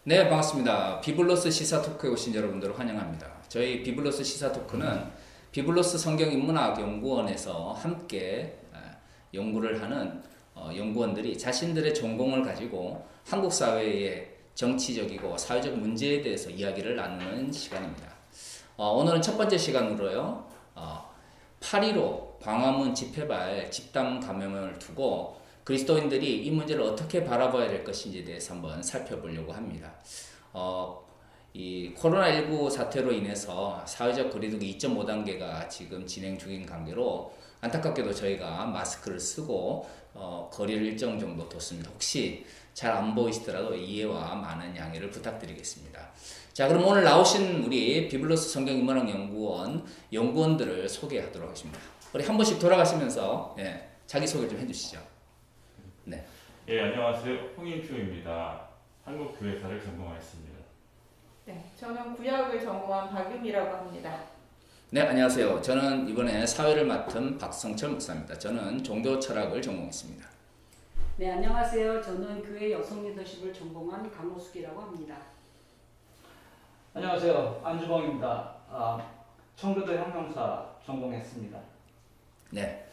네, 반갑습니다. 비블로스 시사 토크에 오신 여러분들을 환영합니다. 저희 비블로스 시사 토크는 비블로스 성경인문학 연구원에서 함께 연구를 하는 연구원들이 자신들의 전공을 가지고 한국 사회의 정치적이고 사회적 문제에 대해서 이야기를 나누는 시간입니다. 오늘은 첫 번째 시간으로요. 8.15 광화문 집회발 집단 감염을 두고 그리스도인들이 이 문제를 어떻게 바라봐야 될 것인지에 대해서 한번 살펴보려고 합니다. 이 코로나19 사태로 인해서 사회적 거리두기 2.5단계가 지금 진행 중인 관계로 안타깝게도 저희가 마스크를 쓰고 거리를 일정 정도 뒀습니다. 혹시 잘 안 보이시더라도 이해와 많은 양해를 부탁드리겠습니다. 자, 그럼 오늘 나오신 우리 비블로스 성경인문학연구원 연구원들을 소개하도록 하겠습니다. 우리 한 번씩 돌아가시면서 자기소개 좀 해주시죠. 네. 예, 안녕하세요. 홍인표입니다. 한국교회사를 전공하였습니다. 네, 저는 구약을 전공한 박윤이라고 합니다. 네, 안녕하세요. 저는 이번에 사회를 맡은 박성철 목사입니다. 저는 종교 철학을 전공했습니다. 네, 안녕하세요. 저는 교회 여성 리더십을 전공한 강호숙이라고 합니다. 안녕하세요. 안주봉입니다. 청교도 혁명사 전공했습니다. 네.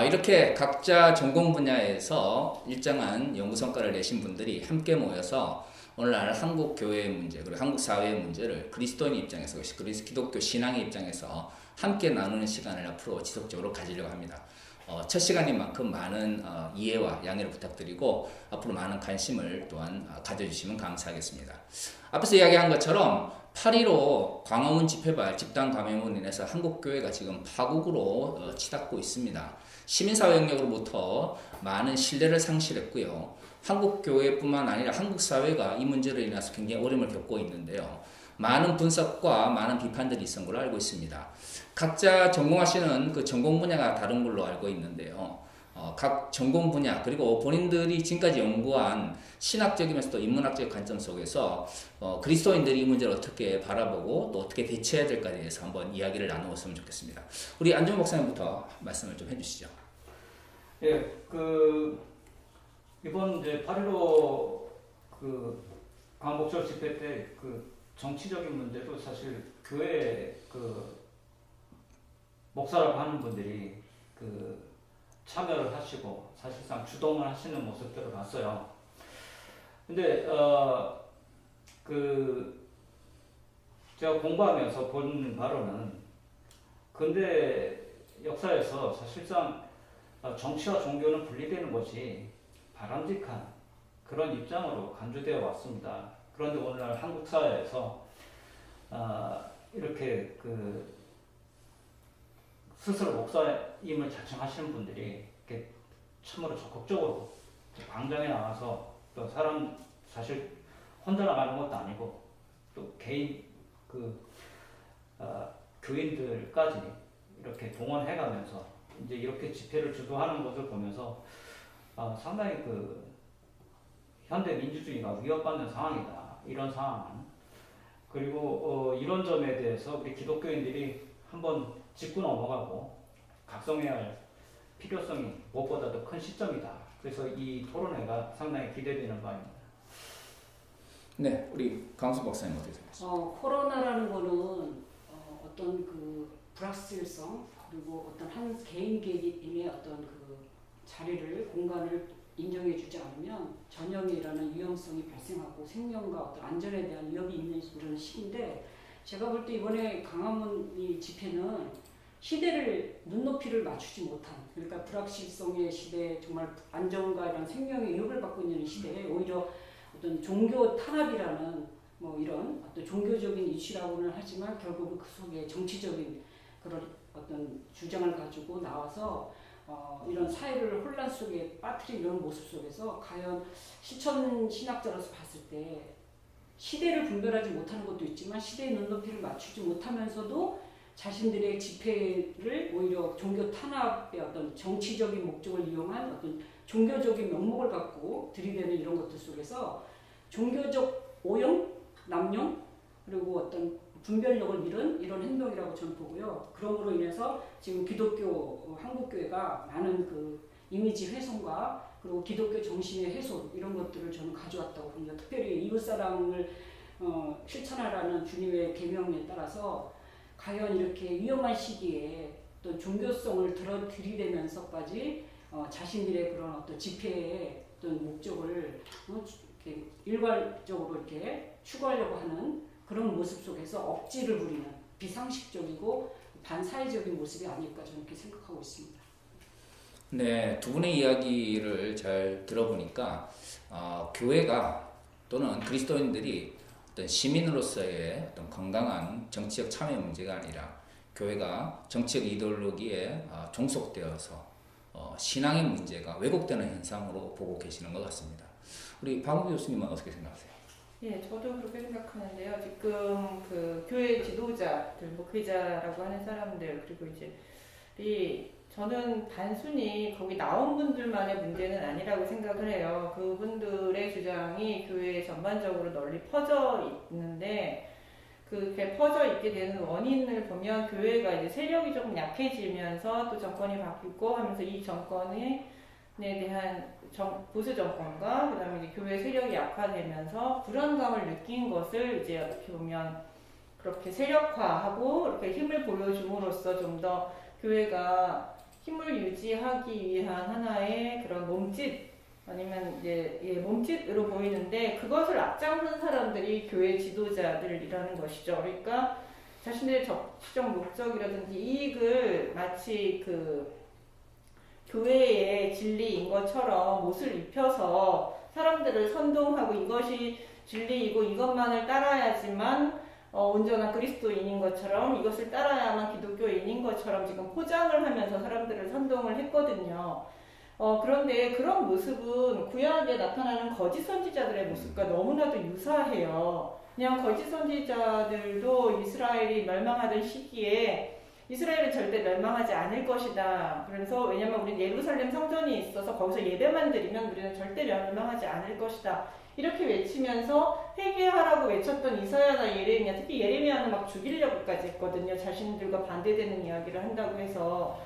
이렇게 각자 전공 분야에서 일정한 연구 성과를 내신 분들이 함께 모여서 오늘날 한국 교회의 문제 그리고 한국 사회의 문제를 그리스도인 입장에서 기독교 신앙의 입장에서 함께 나누는 시간을 앞으로 지속적으로 가지려고 합니다. 첫 시간인 만큼 많은 이해와 양해를 부탁드리고 앞으로 많은 관심을 또한 가져주시면 감사하겠습니다. 앞에서 이야기한 것처럼 8.15 광화문 집회발 집단 감염으로 인해서 한국교회가 지금 파국으로 치닫고 있습니다. 시민사회 영역으로부터 많은 신뢰를 상실했고요. 한국교회뿐만 아니라 한국사회가 이 문제로 인해서 굉장히 어려움을 겪고 있는데요. 많은 분석과 많은 비판들이 있은 걸로 알고 있습니다. 각자 전공하시는 그 전공 분야가 다른 걸로 알고 있는데요. 각 전공 분야 그리고 본인들이 지금까지 연구한 신학적이면서도 인문학적 관점 속에서 그리스도인들이 이 문제를 어떻게 바라보고 또 어떻게 대처해야 될까에 대해서 한번 이야기를 나누었으면 좋겠습니다. 우리 안종 목사님부터 말씀을 좀 해주시죠. 예, 이번 이제 8.15 광복절 집회 때 정치적인 문제도 사실 교회 목사라고 하는 분들이 참여를 하시고 사실상 주동을 하시는 모습들을 봤어요. 근데 제가 공부하면서 본 바로는 근대 역사에서 사실상 정치와 종교는 분리되는 것이 바람직한 그런 입장으로 간주되어 왔습니다. 그런데 오늘날 한국 사회에서 이렇게 스스로 목사임을 자청하시는 분들이 이렇게 참으로 적극적으로 광장에 나가서 또 사실 혼자 나가는 것도 아니고 또 개인 교인들까지 이렇게 동원해가면서 이제 이렇게 집회를 주도하는 것을 보면서 상당히 현대 민주주의가 위협받는 상황이다. 이런 상황. 그리고 이런 점에 대해서 우리 기독교인들이 한번 짚고 넘어가고 각성해야 할 필요성이 무엇보다도 큰 시점이다. 그래서 이 토론회가 상당히 기대되는 바입니다. 네, 우리 강수 박사님 어떻게 생각하십니까? 코로나라는 거는 어떤 불확실성 그리고 어떤 한 개인의 어떤 자리를 공간을 인정해주지 않으면 전염이라는 위험성이 발생하고 생명과 어떤 안전에 대한 위협이 있는 이런 시기인데 제가 볼 때 이번에 광화문 이 집회는 시대를 눈높이를 맞추지 못한 그러니까 불확실성의 시대 정말 안전과 이런 생명의 위협을 받고 있는 시대에 오히려 어떤 종교 탄압이라는 이런 어떤 종교적인 이슈라고는 하지만 결국은 그 속에 정치적인 그런 어떤 주장을 가지고 나와서 이런 사회를 혼란 속에 빠뜨린 이런 모습 속에서 과연 실천 신학자로서 봤을 때 시대를 분별하지 못하는 것도 있지만 시대의 눈높이를 맞추지 못하면서도 자신들의 집회를 오히려 종교 탄압의 어떤 정치적인 목적을 이용한 어떤 종교적인 면목을 갖고 들이대는 이런 것들 속에서 종교적 오용, 남용 그리고 어떤 분별력을 잃은 이런 행동이라고 저는 보고요. 그러므로 인해서 지금 기독교 한국교회가 많은 이미지 훼손과 그리고 기독교 정신의 훼손 이런 것들을 저는 가져왔다고 봅니다. 특별히 이웃사랑을 실천하라는 주님의 계명에 따라서 과연 이렇게 위험한 시기에 또 종교성을 들이대면서까지 자신들의 그런 어떤 집회의 어떤 목적을 이렇게 일괄적으로 이렇게 추구하려고 하는 그런 모습 속에서 억지를 부리는 비상식적이고 반사회적인 모습이 아닐까 저는 이렇게 생각하고 있습니다. 네, 두 분의 이야기를 잘 들어보니까 교회가 또는 그리스도인들이 어떤 시민으로서의 어떤 건강한 정치적 참여 문제가 아니라 교회가 정치적 이데올로기에 종속되어서 신앙의 문제가 왜곡되는 현상으로 보고 계시는 것 같습니다. 우리 박은규 교수님은 어떻게 생각하세요? 예, 저도 그렇게 생각하는데요. 지금 그 교회 지도자들, 목회자라고 하는 사람들, 그리고 이제 저는 단순히 거기 나온 분들만의 문제는 아니라고 생각을 해요. 그분들의 주장이 교회에 전반적으로 널리 퍼져 있는데, 그렇게 퍼져 있게 되는 원인을 보면 교회가 이제 세력이 조금 약해지면서 또 정권이 바뀌고 하면서 이 정권에 대한 보수 정권과 그다음에 이제 교회 세력이 약화되면서 불안감을 느낀 것을 이제 어떻게 보면 그렇게 세력화하고 이렇게 힘을 보여줌으로써 좀 더 교회가 힘을 유지하기 위한 하나의 그런 몸짓 아니면 이제 몸짓으로 보이는데 그것을 앞장선 사람들이 교회 지도자들이라는 것이죠. 그러니까 자신들의 정치적 목적이라든지 이익을 마치 그 교회의 진리인 것처럼 옷을 입혀서 사람들을 선동하고 이것이 진리이고 이것만을 따라야지만 온전한 그리스도인인 것처럼 이것을 따라야만 기독교인인 것처럼 지금 포장을 하면서 사람들을 선동을 했거든요. 그런데 그런 모습은 구약에 나타나는 거짓 선지자들의 모습과 너무나도 유사해요. 그냥 거짓 선지자들도 이스라엘이 멸망하던 시기에 이스라엘은 절대 멸망하지 않을 것이다. 그래서 왜냐면 우리 예루살렘 성전이 있어서 거기서 예배만 드리면 우리는 절대 멸망하지 않을 것이다. 이렇게 외치면서 회개하라고 외쳤던 이사야나 예레미야, 특히 예레미야는 막 죽이려고까지 했거든요. 자신들과 반대되는 이야기를 한다고 해서.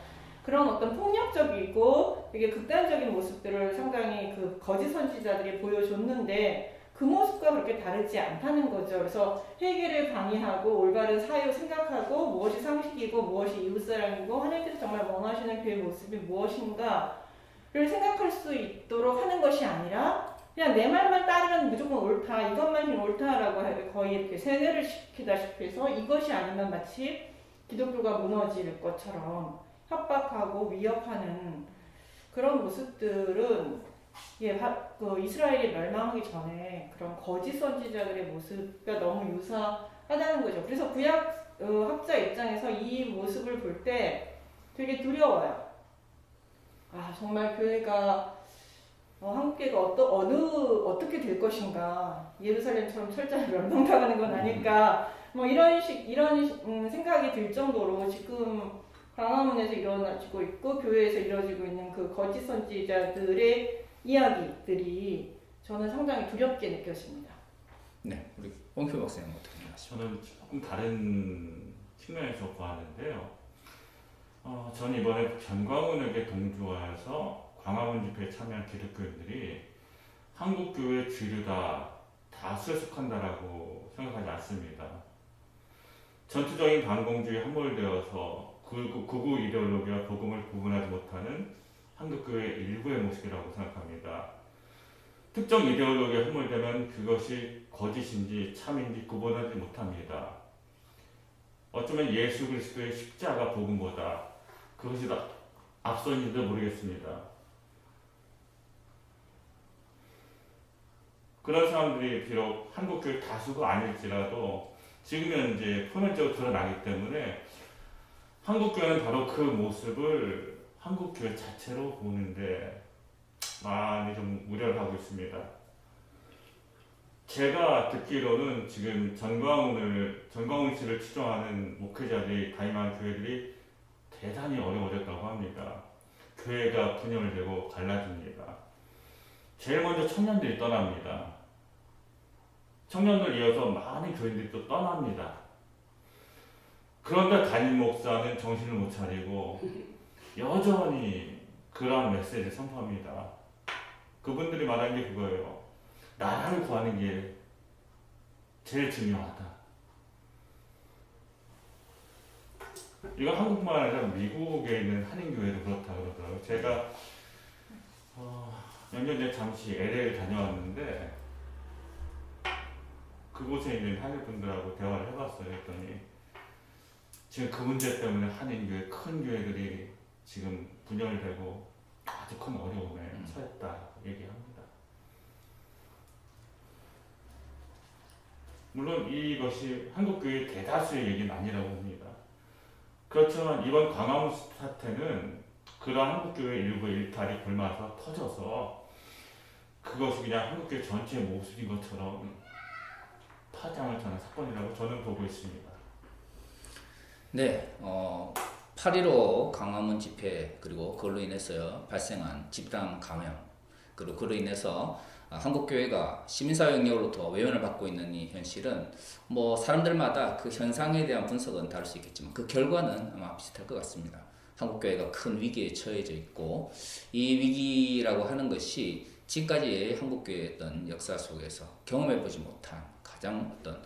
그런 어떤 폭력적이고 되게 극단적인 모습들을 상당히 그 거짓 선지자들이 보여줬는데 그 모습과 그렇게 다르지 않다는 거죠. 그래서 회개를 방해하고 올바른 사유 생각하고 무엇이 상식이고 무엇이 이웃사랑이고 하나님께서 정말 원하시는 교회의 모습이 무엇인가를 생각할 수 있도록 하는 것이 아니라 그냥 내 말만 따르면 무조건 옳다, 이것만 옳다라고 거의 이렇게 세뇌를 시키다시피 해서 이것이 아니면 마치 기독교가 무너질 것처럼 협박하고 위협하는 그런 모습들은 그 이스라엘이 멸망하기 전에 그런 거짓 선지자들의 모습과 너무 유사하다는 거죠. 그래서 구약 학자 입장에서 이 모습을 볼 때 되게 두려워요. 정말 교회가 한국교회가 어떻게 될 것인가, 예루살렘처럼 철저히 멸망당하는 건 아닐까, 뭐 이런 생각이 들 정도로 지금 광화문에서 일어나지고 있고 교회에서 이루어지고 있는 그 거짓 선지자들의 이야기들이 저는 상당히 두렵게 느껴집니다. 네, 우리 원표 박사님 어떻게 생각하시죠? 저는 조금 다른 측면에서 보았는데요. 전 이번에 전광훈에게 동조하여서 광화문 집회에 참여한 기독교인들이 한국교회 주류다, 다수에 속한다라고 생각하지 않습니다. 전투적인 반공주의에 함몰되어서 극우 이데올로기와 복음을 구분하지 못하는 한국교회의 일부의 모습이라고 생각합니다. 특정 이데올로기에 함몰되면 그것이 거짓인지 참인지 구분하지 못합니다. 어쩌면 예수 그리스도의 십자가 복음보다 그것이 더 앞선지도 모르겠습니다. 그런 사람들이 비록 한국교회 다수가 아닐지라도 지금 현재 표면적으로 드러나기 때문에 한국교회는 바로 그 모습을 한국교회 자체로 보는데 많이 좀 우려를 하고 있습니다. 제가 듣기로는 지금 전광훈 씨를 추종하는 목회자들이 가임한 교회들이 대단히 어려워졌다고 합니다. 교회가 분열을 되고 갈라집니다. 제일 먼저 청년들이 떠납니다. 청년들 이어서 많은 교인들이 또 떠납니다. 그런데 담임 목사는 정신을 못 차리고 여전히 그러한 메시지를 선포합니다. 그분들이 말한 게 그거예요. 나라를 구하는 게 제일 중요하다. 이건 한국뿐만 아니라 미국에 있는 한인교회도 그렇다 그러더라고요. 제가 몇 년 전에 잠시 LA를 다녀왔는데 그곳에 있는 한인분들하고 대화를 해봤어요. 했더니 지금 그 문제 때문에 한인교회, 큰 교회들이 지금 분열되고 아주 큰 어려움에 처했다 얘기합니다. 물론 이것이 한국교회 대다수의 얘기는 아니라고 봅니다. 그렇지만 이번 광화문 사태는 그러한 한국교회 일부의 일탈이 굶어서 터져서 그것이 그냥 한국교회 전체의 모습인 것처럼 파장을 타는 사건이라고 저는 보고 있습니다. 네, 8.15 광화문 집회 그리고 그걸로 인해서 발생한 집단 감염 그리고 그로 인해서 한국교회가 시민사회 영역으로부터 외면을 받고 있는 이 현실은 뭐 사람들마다 그 현상에 대한 분석은 다를 수 있겠지만 그 결과는 아마 비슷할 것 같습니다. 한국교회가 큰 위기에 처해져 있고 이 위기라고 하는 것이 지금까지의 한국교회의 어떤 역사 속에서 경험해보지 못한 가장 어떤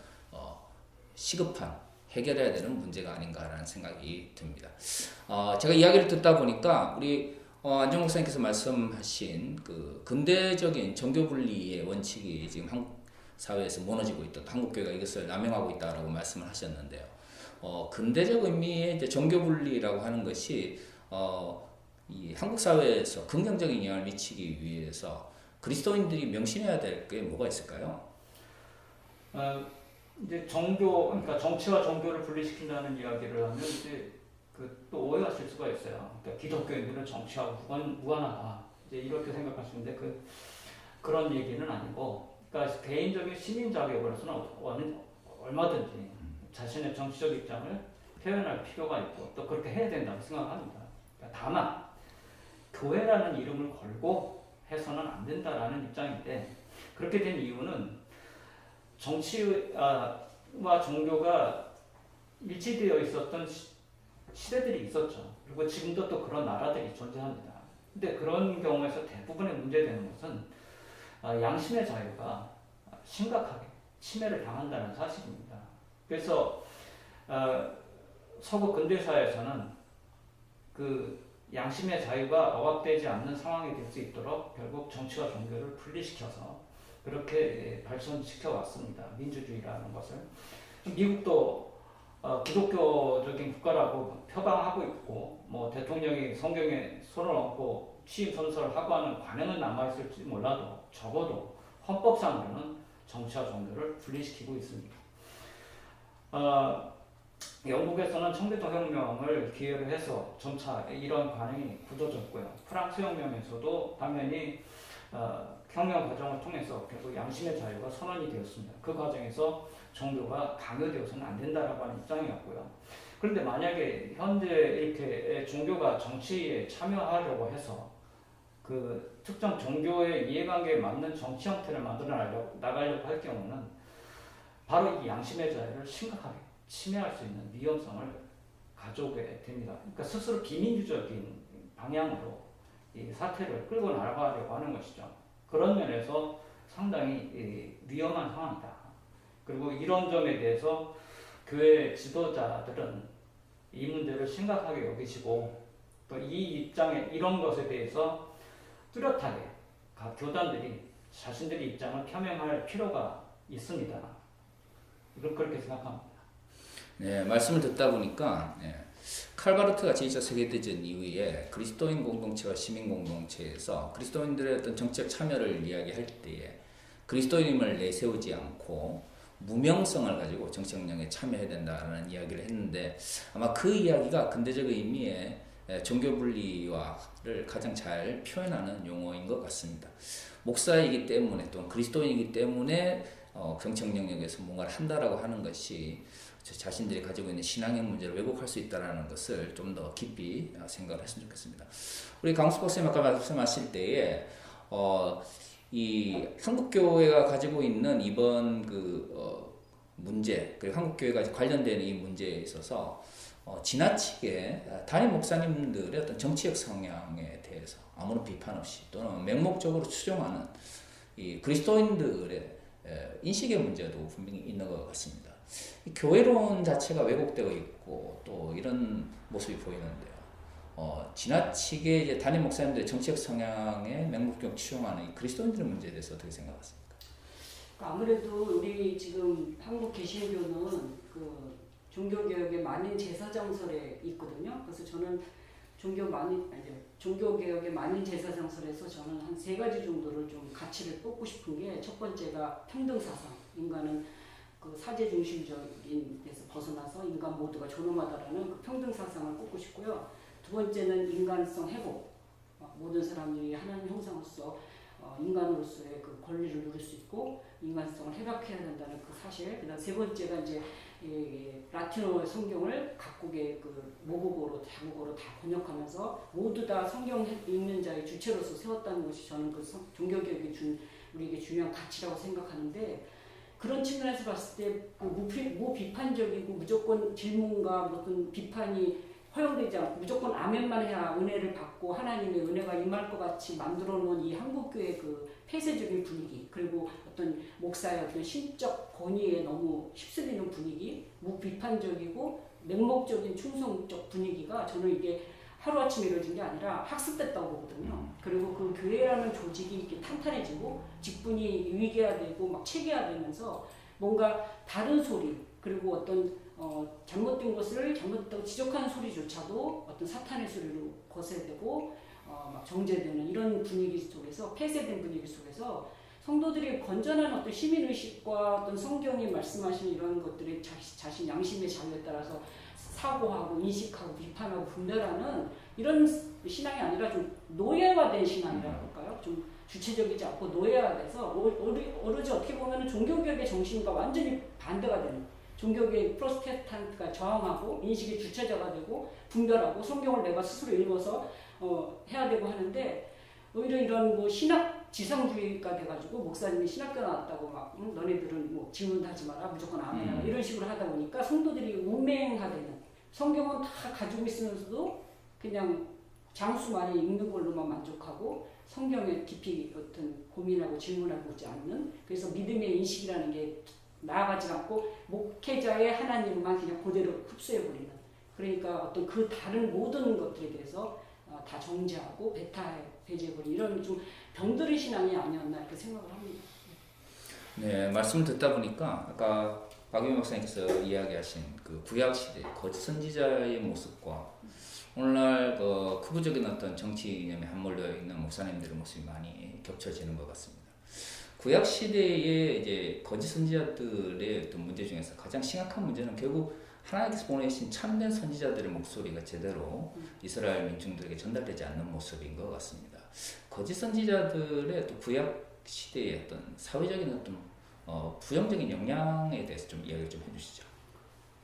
시급한 해결해야 되는 문제가 아닌가라는 생각이 듭니다. 제가 이야기를 듣다 보니까 우리 안정 목사님께서 말씀하신 그 근대적인 종교 분리의 원칙이 지금 한국 사회에서 무너지고 있다. 한국교회가 이것을 남용하고 있다라고 말씀을 하셨는데요. 근대적 의미의 이제 종교 분리라고 하는 것이 이 한국 사회에서 긍정적인 영향을 미치기 위해서 그리스도인들이 명심해야 될 게 뭐가 있을까요? 이제 종교, 그러니까 정치와 종교를 분리시킨다는 이야기를 하면 이제 또 오해하실 수가 있어요. 그러니까 기독교인들은 정치와 무관하다. 이제 이렇게 생각하시는데 그런 얘기는 아니고, 그러니까 개인적인 시민 자격으로서는 얼마든지 자신의 정치적 입장을 표현할 필요가 있고 또 그렇게 해야 된다고 생각합니다. 그러니까 다만 교회라는 이름을 걸고 해서는 안 된다라는 입장인데 그렇게 된 이유는 정치와 종교가 일치되어 있었던 시대들이 있었죠. 그리고 지금도 또 그런 나라들이 존재합니다. 근데 그런 경우에서 대부분의 문제되는 것은 양심의 자유가 심각하게 침해를 당한다는 사실입니다. 그래서 서구 근대사에서는 그 양심의 자유가 억압되지 않는 상황이 될 수 있도록 결국 정치와 종교를 분리시켜서 그렇게 발전시켜 왔습니다. 민주주의라는 것을. 미국도 기독교적인 국가라고 표방하고 있고 뭐 대통령이 성경에 손을 얹고 취임 선서를 하고 하는 관행은 남아있을지 몰라도 적어도 헌법상으로는 정치와 종교를 분리시키고 있습니다. 영국에서는 청교도 혁명을 기회로 해서 점차 이런 관행이 굳어졌고요. 프랑스 혁명에서도 당연히 혁명 과정을 통해서 결국 양심의 자유가 선언이 되었습니다. 그 과정에서 종교가 강요되어서는 안 된다라고 하는 입장이었고요. 그런데 만약에 현재 이렇게 종교가 정치에 참여하려고 해서 그 특정 종교의 이해관계에 맞는 정치 형태를 만들어 나가려고 할 경우는 바로 이 양심의 자유를 심각하게 침해할 수 있는 위험성을 가져오게 됩니다. 그러니까 스스로 비민주적인 방향으로 이 사태를 끌고 나가려고 하는 것이죠. 그런 면에서 상당히 위험한 상황이다. 그리고 이런 점에 대해서 교회 지도자들은 이 문제를 심각하게 여기시고 또 이 입장에 이런 것에 대해서 뚜렷하게 각 교단들이 자신들의 입장을 표명할 필요가 있습니다. 이걸 그렇게 생각합니다. 네, 말씀을 듣다 보니까 칼바르트가 제2차 세계대전 이후에 그리스도인 공동체와 시민 공동체에서 그리스도인들의 어떤 정치적 참여를 이야기할 때에 그리스도인임을 내세우지 않고 무명성을 가지고 정치 역량에 참여해야 된다는 이야기를 했는데 아마 그 이야기가 근대적 의미의 종교 분리화를 가장 잘 표현하는 용어인 것 같습니다. 목사이기 때문에 또는 그리스도인이기 때문에 정책 영역에서 뭔가를 한다라고 하는 것이 자신들이 가지고 있는 신앙의 문제를 왜곡할 수 있다는 것을 좀 더 깊이 생각을 했으면 좋겠습니다. 우리 강수 박사님 아까 말씀하실 때에 이 한국교회가 가지고 있는 이번 문제 그리고 한국교회가 관련되는 이 문제에 있어서 지나치게 담임 목사님들의 어떤 정치적 성향에 대해서 아무런 비판 없이 또는 맹목적으로 추종하는 이 그리스도인들의 인식의 문제도 분명히 있는 것 같습니다. 이 교회론 자체가 왜곡되어 있고 또 이런 모습이 보이는데요. 지나치게 이제 담임 목사님들의 정치적 성향에 맹목적으로 추종하는 이 그리스도인들의 문제에 대해서 어떻게 생각하십니까? 아무래도 우리 지금 한국 개신교는 그 종교개혁의 만인 제사장설에 있거든요. 그래서 저는 종교개혁의 만인 제사장설에서 저는 한 3가지 정도를 좀 가치를 뽑고 싶은 게, 첫 번째가 평등사상. 인간은 그 사제 중심적인 데서 벗어나서 인간 모두가 존엄하다라는 그 평등사상을 뽑고 싶고요. 두 번째는 인간성 회복. 모든 사람들이 하나님 형상으로서 인간으로서의 그 권리를 누릴 수 있고 인간성을 회복해야 된다는 그 사실. 그다음 세 번째가 이제 라틴어 성경을 각국의 그 모국어로 다국어로 다 번역하면서 모두 다 성경 읽는 자의 주체로서 세웠다는 것이 저는 그 종교개혁이 준 우리에게 중요한 가치라고 생각하는데, 그런 측면에서 봤을 때 그 무비판적이고 무조건 질문과 어떤 비판이 허용되지 않고 무조건 아멘만 해야 은혜를 받고 하나님의 은혜가 임할 것 같이 만들어 놓은 이 한국교회의 그 폐쇄적인 분위기, 그리고 어떤 목사의 어떤 신적 권위에 너무 휩쓸리는 분위기, 무비판적이고 맹목적인 충성적 분위기가 저는 이게 하루아침에 이루어진 게 아니라 학습됐다고 보거든요. 그리고 그 교회라는 조직이 이렇게 탄탄해지고 직분이 위계화되고 막 체계화되면서 뭔가 다른 소리, 그리고 어떤 잘못된 것을 잘못됐다고 지적하는 소리조차도 어떤 사탄의 소리로 거세되고 막 정제되는 이런 분위기 속에서, 폐쇄된 분위기 속에서 성도들이 건전한 어떤 시민의식과 어떤 성경이 말씀하신 이런 것들이 자신 양심의 자유에 따라서 사고하고 인식하고 비판하고 분별하는 이런 신앙이 아니라 좀 노예화된 신앙이라고 할까요? 좀 주체적이지 않고 노예화돼서 오로지 어떻게 보면 종교개혁의 정신과 완전히 반대가 되는, 종교개혁 프로테스탄트가 저항하고 인식의 주체자가 되고 분별하고 성경을 내가 스스로 읽어서 해야 되고 하는데, 오히려 이런 뭐 신학 지상주의가 돼가지고 목사님이 신학교 나왔다고 막 너네들은 뭐 질문하지 마라 무조건 아멘하라 이런 식으로 하다 보니까 성도들이 운맹화되는, 성경은 다 가지고 있으면서도 그냥 장수만이 읽는 걸로만 만족하고 성경에 깊이 어떤 고민하고 질문하고 있지 않는, 그래서 믿음의 인식이라는 게 나아가지 않고 목회자의 하나님만 그냥 그대로 흡수해버리는, 그러니까 어떤 그 다른 모든 것들에 대해서 다 정죄하고 배제해버리는 이런 좀 병들의 신앙이 아니었나 이렇게 생각을 합니다. 네, 말씀을 듣다 보니까 아까 박유민 목사님께서 이야기하신 그 구약시대 거짓 선지자의 모습과 오늘날 그 극우적인 어떤 정치 이념에 함몰되어 있는 목사님들의 모습이 많이 겹쳐지는 것 같습니다. 구약 시대의 이제 거짓 선지자들의 어떤 문제 중에서 가장 심각한 문제는 결국 하나님께서 보내신 참된 선지자들의 목소리가 제대로 이스라엘 민중들에게 전달되지 않는 모습인 것 같습니다. 거짓 선지자들의 또 구약 시대의 어떤 사회적인 어떤 부정적인 영향에 대해서 좀 이야기를 좀 해주시죠.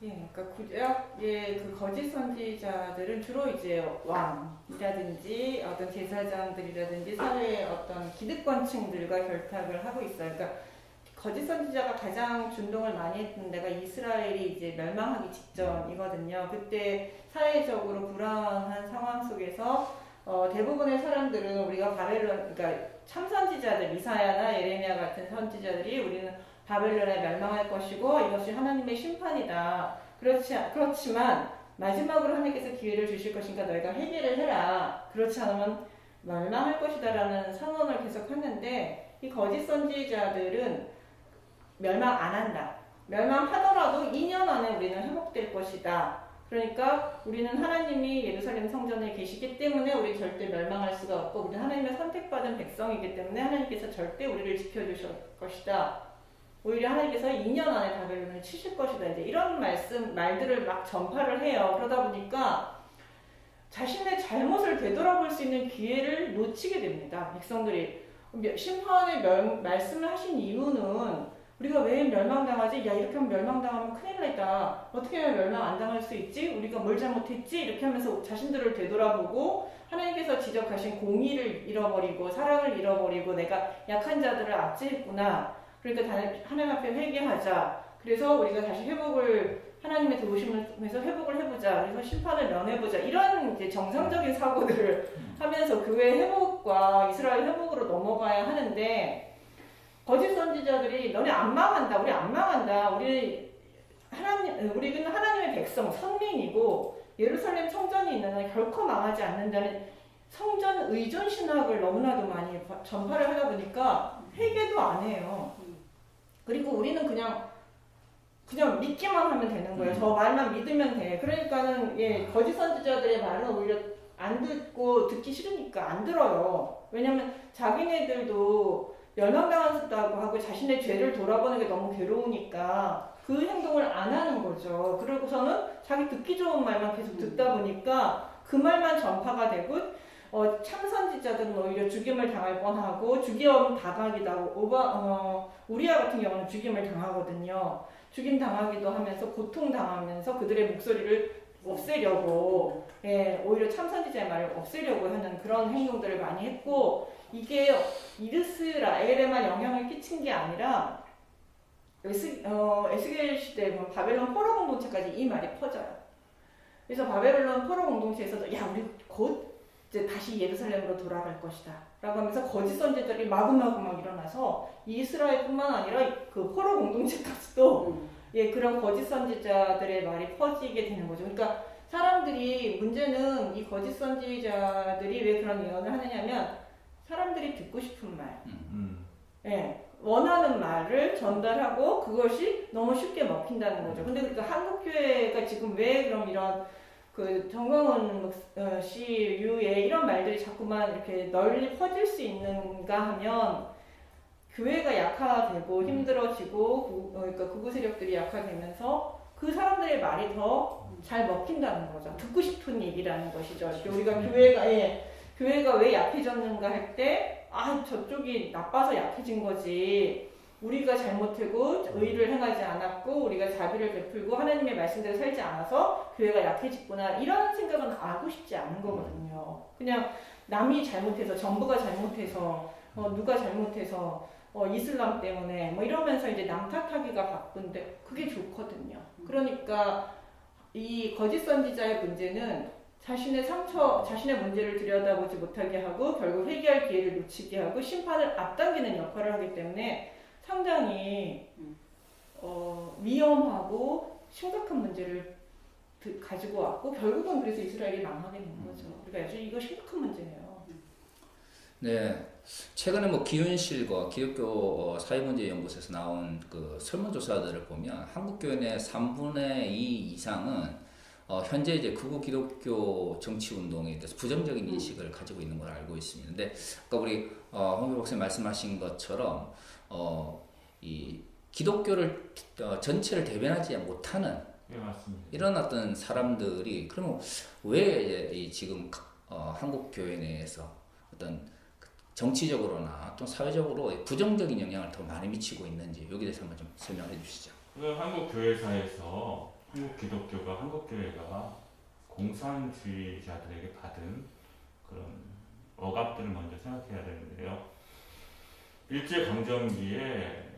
예, 그러니까 구약의 그 거짓 선지자들은 주로 이제 왕이라든지 어떤 제사장들이라든지 사회의 어떤 기득권층들과 결탁을 하고 있어요. 그러니까 거짓 선지자가 가장 준동을 많이 했던 데가 이스라엘이 이제 멸망하기 직전이거든요. 그때 사회적으로 불안한 상황 속에서 대부분의 사람들은 우리가 그러니까 참 선지자들, 미사야나 예레미야 같은 선지자들이 우리는 바벨론에 멸망할 것이고 이것이 하나님의 심판이다. 그렇지만 마지막으로 하나님께서 기회를 주실 것이니까 너희가 회개를 해라. 그렇지 않으면 멸망할 것이다라는 선언을 계속했는데, 이 거짓 선지자들은 멸망 안 한다. 멸망하더라도 2년 안에 우리는 회복될 것이다. 그러니까 우리는 하나님이 예루살렘 성전에 계시기 때문에 우리 절대 멸망할 수가 없고, 우리는 하나님의 선택받은 백성이기 때문에 하나님께서 절대 우리를 지켜주실 것이다. 오히려 하나님께서 2년 안에 바벨론을 치실 것이다. 이제 이런 말들을 막 전파를 해요. 그러다 보니까 자신의 잘못을 되돌아볼 수 있는 기회를 놓치게 됩니다. 백성들이. 심판의 말씀을 하신 이유는 우리가 왜 멸망당하지? 야, 이렇게 하면 멸망당하면 큰일 나다. 어떻게 하면 멸망 안 당할 수 있지? 우리가 뭘 잘못했지? 이렇게 하면서 자신들을 되돌아보고 하나님께서 지적하신 공의를 잃어버리고 사랑을 잃어버리고 내가 약한 자들을 압제했구나. 그러니까 하나님 앞에 회개하자. 그래서 우리가 다시 회복을 하나님의 도우심을 통해서 회복을 해보자. 그래서 심판을 면해보자. 이런 이제 정상적인 사고들을 하면서 교회 회복과 이스라엘 회복으로 넘어가야 하는데 거짓 선지자들이 너네 안 망한다. 우리 안 망한다. 우리는 하나님의 백성, 선민이고 예루살렘 성전이 있는 한 결코 망하지 않는다는 성전 의존 신학을 너무나도 많이 전파를 하다 보니까 회개도 안 해요. 그리고 우리는 그냥 믿기만 하면 되는 거예요. 저 말만 믿으면 돼. 그러니까는 거짓 선지자들의 말은 오히려 안 듣고 듣기 싫으니까 안 들어요. 왜냐면 자기네들도 멸망당한다고 하고 자신의 죄를 돌아보는 게 너무 괴로우니까 그 행동을 안 하는 거죠. 그러고서는 자기 듣기 좋은 말만 계속 듣다 보니까 그 말만 전파가 되고 참 선지자들은 오히려 죽임을 당할 뻔하고 죽임 당하기도 하고 우리아 같은 경우는 죽임을 당하거든요. 죽임 당하기도 하면서 고통 당하면서 그들의 목소리를 없애려고 오히려 참 선지자의 말을 없애려고 하는 그런 행동들을 많이 했고 이게 이스라엘에만 영향을 끼친 게 아니라 에스겔 시대 바벨론 포로 공동체까지 이 말이 퍼져요. 그래서 바벨론 포로 공동체에서도 야 우리 곧 이제 다시 예루살렘으로 돌아갈 것이다 라고 하면서 거짓 선지자들이 마구마구 막 일어나서 이스라엘뿐만 아니라 그 포로 공동체까지도 그런 거짓 선지자들의 말이 퍼지게 되는 거죠. 그러니까 사람들이 문제는 이 거짓 선지자들이 왜 그런 예언을 하느냐면 사람들이 듣고 싶은 말, 원하는 말을 전달하고 그것이 너무 쉽게 먹힌다는 거죠. 근데 그러니까 한국 교회가 지금 왜 그럼 이런 그 정광훈 씨유의 이런 말들이 자꾸만 이렇게 널리 퍼질 수 있는가 하면 교회가 약화되고 힘들어지고 그러니까 극우 세력들이 약화되면서 그 사람들의 말이 더 잘 먹힌다는 거죠. 듣고 싶은 얘기라는 것이죠. 우리가 교회가 왜 약해졌는가 할 때 저쪽이 나빠서 약해진 거지. 우리가 잘못하고 의를 행하지 않았고 우리가 자비를 베풀고 하나님의 말씀대로 살지 않아서 교회가 약해졌구나 이런 생각은 하고 싶지 않은 거거든요. 그냥 남이 잘못해서 정부가 잘못해서 누가 잘못해서 이슬람 때문에 이러면서 이제 남 탓하기가 바쁜데 그게 좋거든요. 그러니까 이 거짓 선지자의 문제는 자신의 상처, 자신의 문제를 들여다보지 못하게 하고 결국 회개할 기회를 놓치게 하고 심판을 앞당기는 역할을 하기 때문에 상당히 위험하고 심각한 문제를 가지고 왔고 결국은 그래서 이스라엘이 망하게 된 거죠. 그러니까 이거 심각한 문제예요. 네, 최근에 기윤실과 기독교 사회문제연구소에서 나온 그 설문조사들을 보면 한국 교회 내 3분의 2 이상은 현재 이제 극우 기독교 정치 운동에 대해서 부정적인 인식을 가지고 있는 걸 알고 있습니다. 근데 아까 우리 홍 목사님 말씀하신 것처럼 이 기독교를 전체를 대변하지 못하는 이런 어떤 사람들이 그러면 왜 지금 한국 교회 내에서 어떤 정치적으로나 또 사회적으로 부정적인 영향을 더 많이 미치고 있는지 여기에 대해서 한번 좀 설명해 주시죠. 한국 교회사에서 한국 기독교가 한국 교회가 공산주의자들에게 받은 그런 억압들을 먼저 생각해야 되는데요. 일제강점기에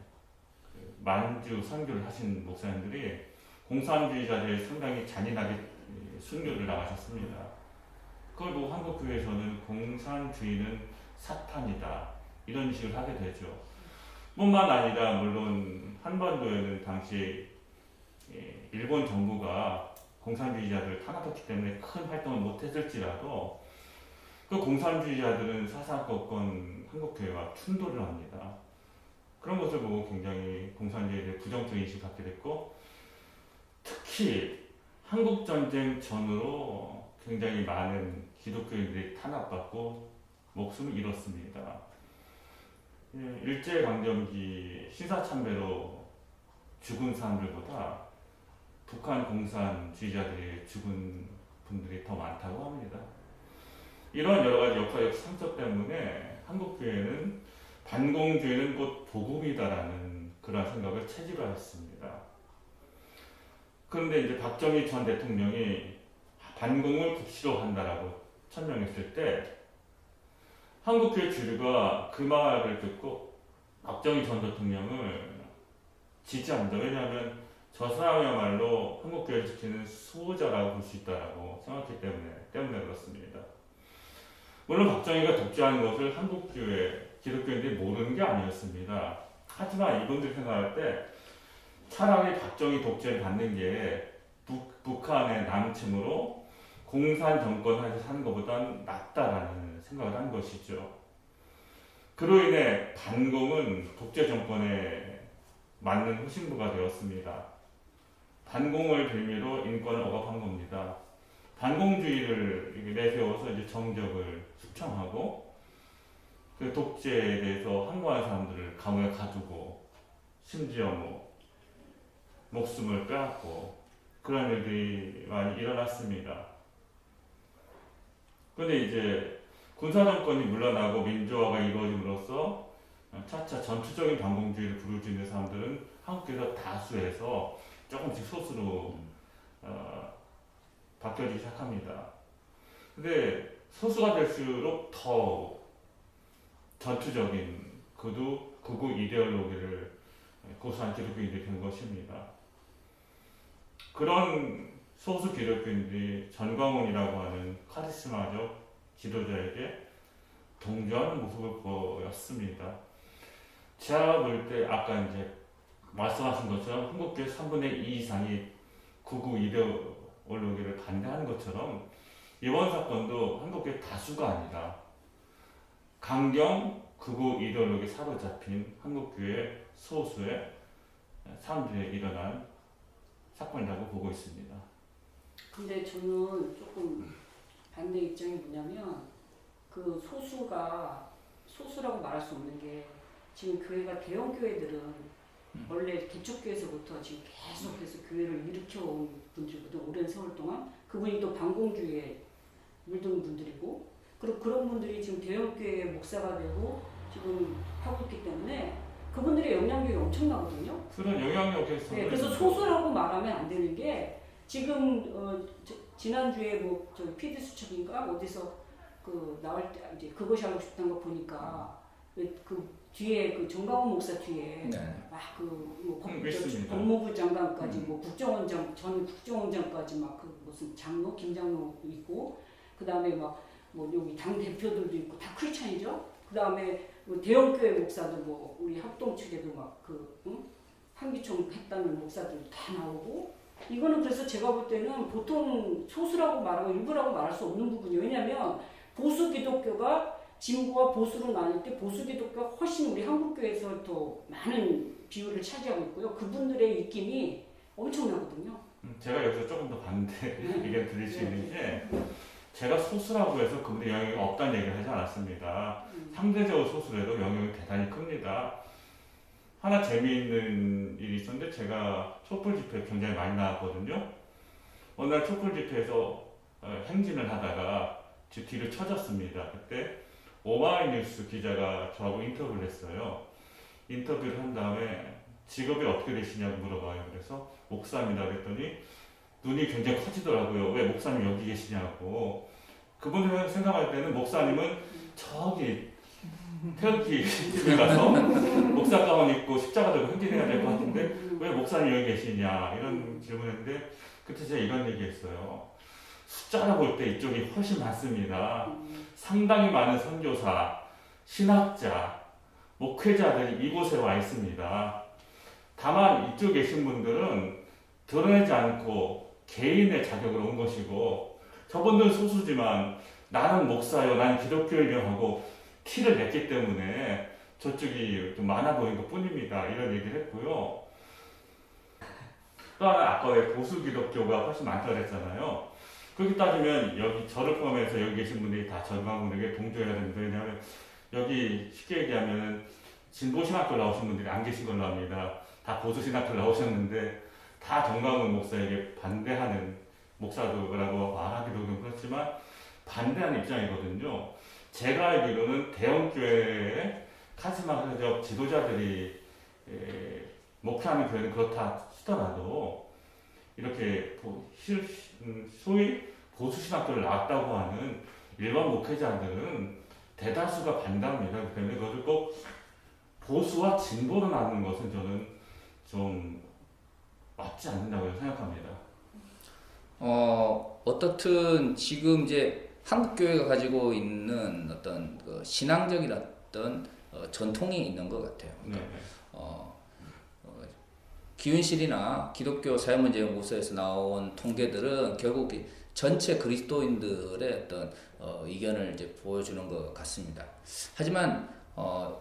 만주 선교를 하신 목사님들이 공산주의자들이 상당히 잔인하게 순교를 나가셨습니다. 그걸 보고 한국 교회에서는 공산주의는 사탄이다 이런 식으로 하게 되죠. 뿐만 아니라 물론 한반도에는 당시 일본 정부가 공산주의자들을 탄압했기 때문에 큰 활동을 못했을지라도 그 공산주의자들은 사사건건 한국교회와 충돌을 합니다. 그런 것을 보고 굉장히 공산주의에 대해 부정적 인식을 갖게 됐고 특히 한국전쟁 전후로 굉장히 많은 기독교인들이 탄압받고 목숨을 잃었습니다. 일제강점기 신사참배로 죽은 사람들보다 북한 공산주의자들이 죽은 분들이 더 많다고 합니다. 이런 여러 가지 역사적 상처 때문에 한국교회는 반공주의는 곧 복음이다라는 그런 생각을 체질화했습니다. 그런데 이제 박정희 전 대통령이 반공을 국시로 한다라고 천명했을 때 한국교회 주류가 그 말을 듣고 박정희 전 대통령을 지지합니다. 왜냐하면 저 사람이야말로 한국교회를 지키는 수호자라고 볼 수 있다고 생각했기 때문에 그렇습니다. 물론 박정희가 독재하는 것을 한국교회, 기독교인들이 모르는 게 아니었습니다. 하지만 이분들이 생각할 때 차라리 박정희 독재를 받는 게 북한의 남침으로 공산 정권 하에서 사는 것보단 낫다라는 생각을 한 것이죠. 그로 인해 반공은 독재 정권에 맞는 후신부가 되었습니다. 반공을 빌미로 인권을 억압한 겁니다. 반공주의를 내세워서 이제 정적을 숙청하고 그 독재에 대해서 항거하는 사람들을 감옥에 가두고 심지어 목숨을 빼앗고 그런 일들이 많이 일어났습니다. 그런데 이제 군사정권이 물러나고 민주화가 이루어짐으로써 차차 전투적인 반공주의를 부르짖는 사람들은 한국에서 다수에서 조금씩 소수로 바뀌어지기 시작합니다. 근데 소수가 될수록 더 전투적인 극우 이데올로기를 고수한 기독교인들이 된 것입니다. 그런 소수 기독교인들이 전광훈이라고 하는 카리스마적 지도자에게 동조하는 모습을 보였습니다. 제가 볼 때 아까 이제 말씀하신 것처럼 한국교회 3분의 2 이상이 극우 이데올로기를 반대하는 것처럼 이번 사건도 한국교회 다수가 아니라 강경 극우 이데올로기 사로잡힌 한국교회 소수의 사람들에 일어난 사건이라고 보고 있습니다. 근데 저는 조금 반대 입장이 뭐냐면 그 소수라고 말할 수 없는 게 지금 교회가 대형 교회들은 원래 개척교회에서부터 지금 계속해서 교회를 일으켜온 분들이거든. 오랜 세월 동안 그분이 또 반공주의에 물든 분들이고 그리고 그런 분들이 지금 대형 교회의 목사가 되고 지금 하고 있기 때문에 그분들의 영향력이 엄청나거든요. 그런 영향력에서 네, 그래서 소수라고 말하면 안 되는 게 지금 지난주에 저 PD 수첩인가 어디서 그 나올 때 이제 그것이 알고 싶다는 거 보니까 그 뒤에 그 정광훈 목사 뒤에 막 법무부 장관까지 국정원장 전 국정원장까지 막 그 무슨 장로 김장로 있고 그 다음에 막 여기 당 대표들도 있고 다 크리스찬이죠. 그 다음에 대형 교회 목사들 우리 합동 측에도 막 한기총 했다는 목사들 다 나오고 이거는 그래서 제가 볼 때는 보통 소수라고 말하고 일부라고 말할 수 없는 부분이에요. 왜냐하면 보수 기독교가 진보와 보수로 나뉠 때 보수 기독교가 훨씬 우리 한국교회에서 더 많은 비율을 차지하고 있고요. 그분들의 입김이 엄청나거든요. 제가 여기서 조금 더 반대 의견 드릴 수 있는 게 제가 소수라고 해서 그분의 영향이 없다는 얘기를 하지 않았습니다. 상대적으로 소수라도 영향이 대단히 큽니다. 하나 재미있는 일이 있었는데 제가 촛불 집회에 굉장히 많이 나왔거든요. 어느 날 촛불 집회에서 행진을 하다가 제 뒤를 쳐졌습니다. 그때 오마이뉴스 기자가 저하고 인터뷰를 했어요. 인터뷰를 한 다음에 직업이 어떻게 되시냐고 물어봐요. 그래서 목사입니다 그랬더니 눈이 굉장히 커지더라고요. 왜 목사님 여기 계시냐고. 그분들 생각할 때는 목사님은 저기 태극기 집에 가서 목사 가운 입고 십자가 들고 행진해야 될 것 같은데 왜 목사님 여기 계시냐 이런 질문했는데 그때 제가 이런 얘기했어요. 숫자로 볼 때 이쪽이 훨씬 많습니다. 상당히 많은 선교사, 신학자, 목회자들이 이곳에 와 있습니다. 다만 이쪽 계신 분들은 드러내지 않고 개인의 자격으로 온 것이고 저분들은 소수지만 나는 목사요, 나는 기독교인이요 하고 티를 냈기 때문에 저쪽이 좀 많아 보이는 것 뿐입니다. 이런 얘기를 했고요. 또 하나 아까 왜 보수 기독교가 훨씬 많다고 그랬잖아요. 그렇게 따지면 여기 저를 포함해서 여기 계신 분들이 다 전광훈에게 동조해야 됩니다. 왜냐하면 여기 쉽게 얘기하면 진보신학교 나오신 분들이 안 계신 걸로 압니다. 다 보수신학교 나오셨는데 다 전광훈 목사에게 반대하는 목사도라고 말하기도 그렇지만 반대하는 입장이거든요. 제가 알기로는 대형교회의 카리스마적 지도자들이 목회하는 교회는 그렇다 치더라도 이렇게 소위 보수신학교를 나왔다고 하는 일반 목회자들은 대다수가 반대합니다. 그렇기 때문에 그것을 꼭 보수와 진보로 나누는 것은 저는 좀 맞지 않는다고 생각합니다. 어떻든 지금 이제 한국 교회가 가지고 있는 어떤 그 신앙적인 어떤 전통이 있는 것 같아요. 그러니까 네. 기윤실이나 기독교 사회문제연구소에서 나온 통계들은 결국 전체 그리스도인들의 어떤 의견을 이제 보여주는 것 같습니다. 하지만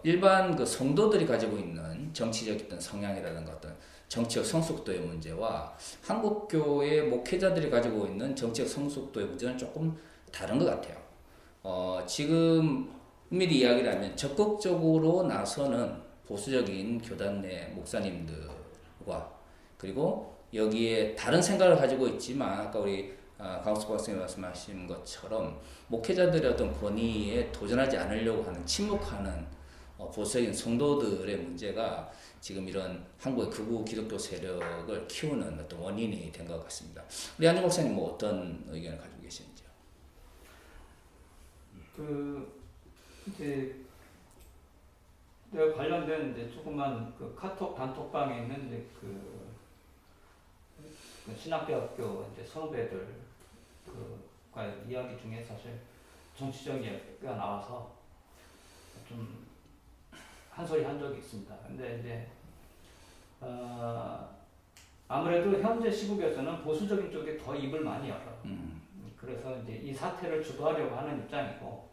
일반 그 성도들이 가지고 있는 정치적 어떤 성향이라든가 어떤 정치적 성숙도의 문제와 한국 교회 목회자들이 가지고 있는 정치적 성숙도의 문제는 조금 다른 것 같아요. 지금 엄밀히 이야기를 하면 적극적으로 나서는 보수적인 교단 내 목사님들과 그리고 여기에 다른 생각을 가지고 있지만 아까 우리 강수 박사님 말씀하신 것처럼 목회자들의 어떤 권위에 도전하지 않으려고 하는 침묵하는 보수적인 성도들의 문제가 지금 이런 한국의 극우 기독교 세력을 키우는 어떤 원인이 된 것 같습니다. 우리 안주 목사님 뭐 어떤 의견을 가지고 계시는지요? 이제 내가 관련된 이제 조그만 그 카톡 단톡방에 있는 이제 그 신학대학교 이제 선후배들 그과 이야기 중에 사실 정치적 이야기가 나와서 좀 한 소리 한 적이 있습니다. 근데 이제 아무래도 현재 시국에서는 보수적인 쪽에 더 입을 많이 열어요. 그래서 이제 이 사태를 주도하려고 하는 입장이고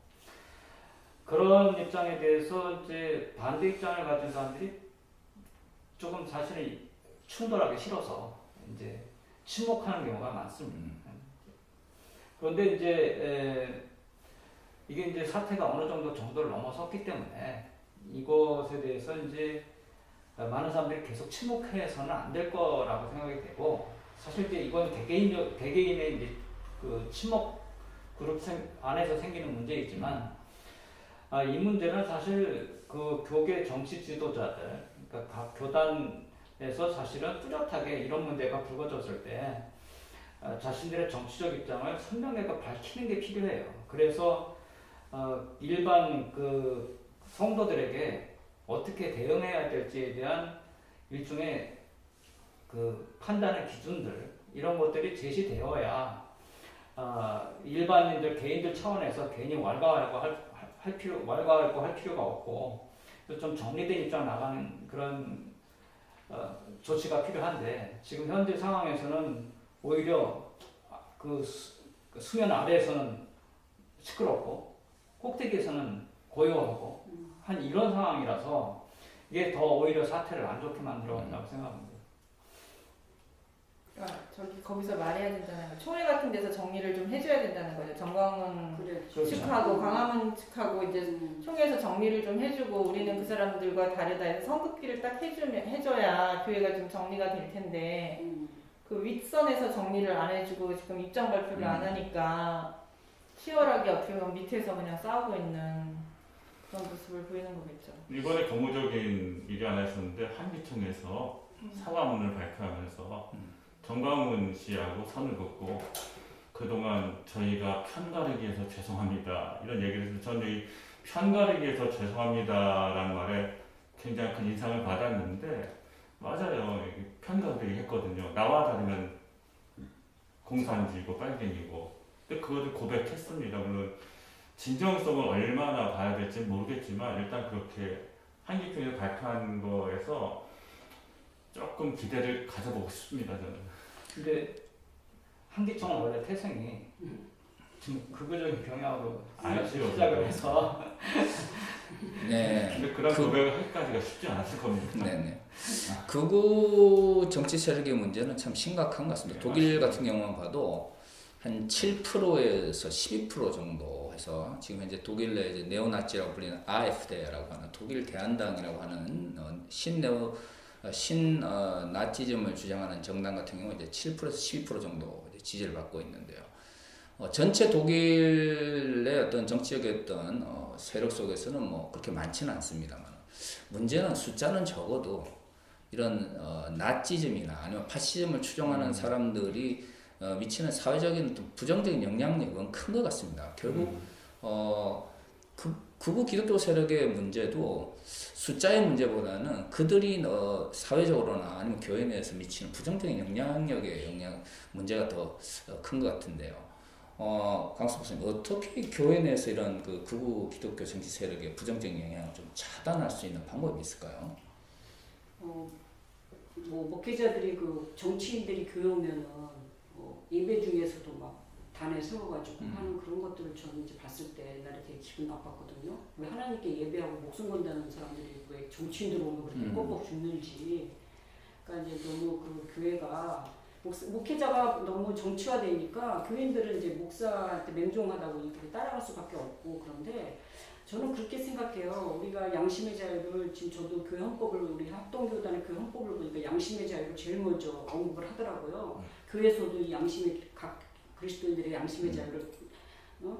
그런 입장에 대해서 이제 반대 입장을 가진 사람들이 조금 사실은 충돌하기 싫어서 이제 침묵하는 경우가 많습니다. 그런데 이제 이게 이제 사태가 어느 정도를 넘어섰기 때문에 이것에 대해서 이제 많은 사람들이 계속 침묵해서는 안 될 거라고 생각이 되고 사실 이제 이건 개개인의 이제 그 침묵 그룹 안에서 생기는 문제이지만 이 문제는 사실 그 교계 정치 지도자들 그러니까 각 교단에서 사실은 뚜렷하게 이런 문제가 불거졌을 때 자신들의 정치적 입장을 선명하게 밝히는 게 필요해요. 그래서 일반 그 성도들에게 어떻게 대응해야 될지에 대한 일종의 그 판단의 기준들 이런 것들이 제시되어야 일반인들 개인들 차원에서 괜히 왈가왈부 할 필요가 없고 좀 정리된 입장 나가는 그런 조치가 필요한데 지금 현재 상황에서는 오히려 그 수면 아래에서는 시끄럽고 꼭대기에서는 고요하고 한 이런 상황이라서 이게 더 오히려 사태를 안 좋게 만들어 간다고 생각합니다. 거기서 말해야 된다는 거. 총회 같은 데서 정리를 좀 해줘야 된다는 거죠. 정광훈 그래. 측하고 광화문 측하고 이제 총회에서 정리를 좀 해주고 우리는 그 사람들과 다르다 해서 선긋기를 딱 해줘야 교회가 좀 정리가 될 텐데 그 윗선에서 정리를 안 해주고 지금 입장 발표를 안 하니까 치열하게 어떻게 보면 밑에서 그냥 싸우고 있는 그런 모습을 보이는 거겠죠. 이번에 고무적인 일이 하나 있었는데 한기총에서 사과문을 발표하면서 정광훈 씨하고 선을 긋고 그동안 저희가 편가르기해서 죄송합니다 이런 얘기를 해서 저는 이 편가르기해서 죄송합니다라는 말에 굉장히 큰 인상을 받았는데 맞아요. 편가르기 했거든요. 나와 다르면 공산주의고 빨갱이고 근데 그것을 고백했습니다. 물론 진정성을 얼마나 봐야 될지 모르겠지만 일단 그렇게 한기총에서 발표한 거에서 조금 기대를 가져보고 싶습니다. 저는. 근데 한기총은 원래 태생이 지금 극우적인 경향으로 알지요. 시작을 해서 네. 근데 그런 고백을 하기까지가 쉽지 않았을 겁니다. 네네. 극우 정치 세력의 문제는 참 심각한 것 같습니다. 독일 같은 경우만 봐도 한 7%에서 12% 정도 해서 지금 현재 독일 내 이제 네오나치라고 불리는 AfD라고 하는 독일 대한당이라고 하는 나치즘을 주장하는 정당 같은 경우 이제 7%에서 12% 정도 이제 지지를 받고 있는데요. 전체 독일의 어떤 정치적인 어떤 세력 속에서는 뭐 그렇게 많지는 않습니다만 문제는 숫자는 적어도 이런 나치즘이나 아니면 파시즘을 추종하는 사람들이 미치는 사회적인 부정적인 영향력은 큰 것 같습니다. 결국 극우 기독교 세력의 문제도 숫자의 문제보다는 그들이 사회적으로나 아니면 교회 내에서 미치는 부정적인 영향력의 문제가 더 큰 것 같은데요. 강수 목사님, 어떻게 교회 내에서 이런 그 극우 기독교 정치 세력의 부정적인 영향을 좀 차단할 수 있는 방법이 있을까요? 뭐 목회자들이 그 정치인들이 교회 오면은 예배 중에서도 막 단에 세워가지고 하는 그런 것들을 저는 이제 봤을 때 옛날에 되게 기분 나빴거든요. 왜 하나님께 예배하고 목숨 건다는 사람들이 왜 정치인들 오면 그렇게 뻑뻑 죽는지. 그러니까 이제 너무 그 교회가 목회자가 너무 정치화되니까 교인들은 이제 목사한테 맹종하다 보니까 따라갈 수밖에 없고. 그런데 저는 그렇게 생각해요. 우리가 양심의 자유를 지금 저도 교회 헌법을 우리 합동교단의 교회 헌법을 보니까 양심의 자유를 제일 먼저 언급을 하더라고요. 교회에서도 이 양심의 각 그리스도인들의 양심의 자유를